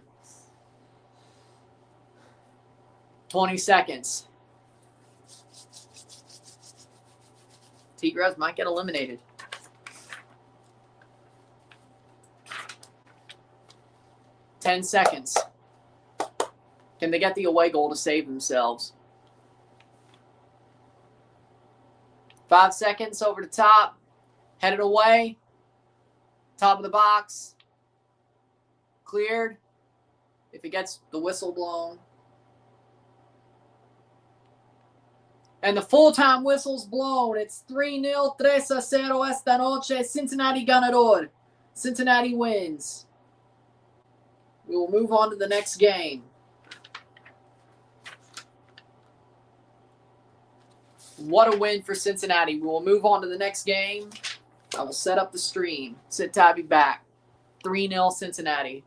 20 seconds. Tigres might get eliminated. Ten seconds. Can they get the away goal to save themselves? 5 seconds over the top. Headed away. Top of the box. Cleared. If it gets the whistle blown. And the full-time whistle's blown. It's 3-0, 3-0 esta noche. Cincinnati ganador. Cincinnati wins. We will move on to the next game. What a win for Cincinnati. We will move on to the next game. I will set up the stream. Sit tight, be back. 3-0 Cincinnati.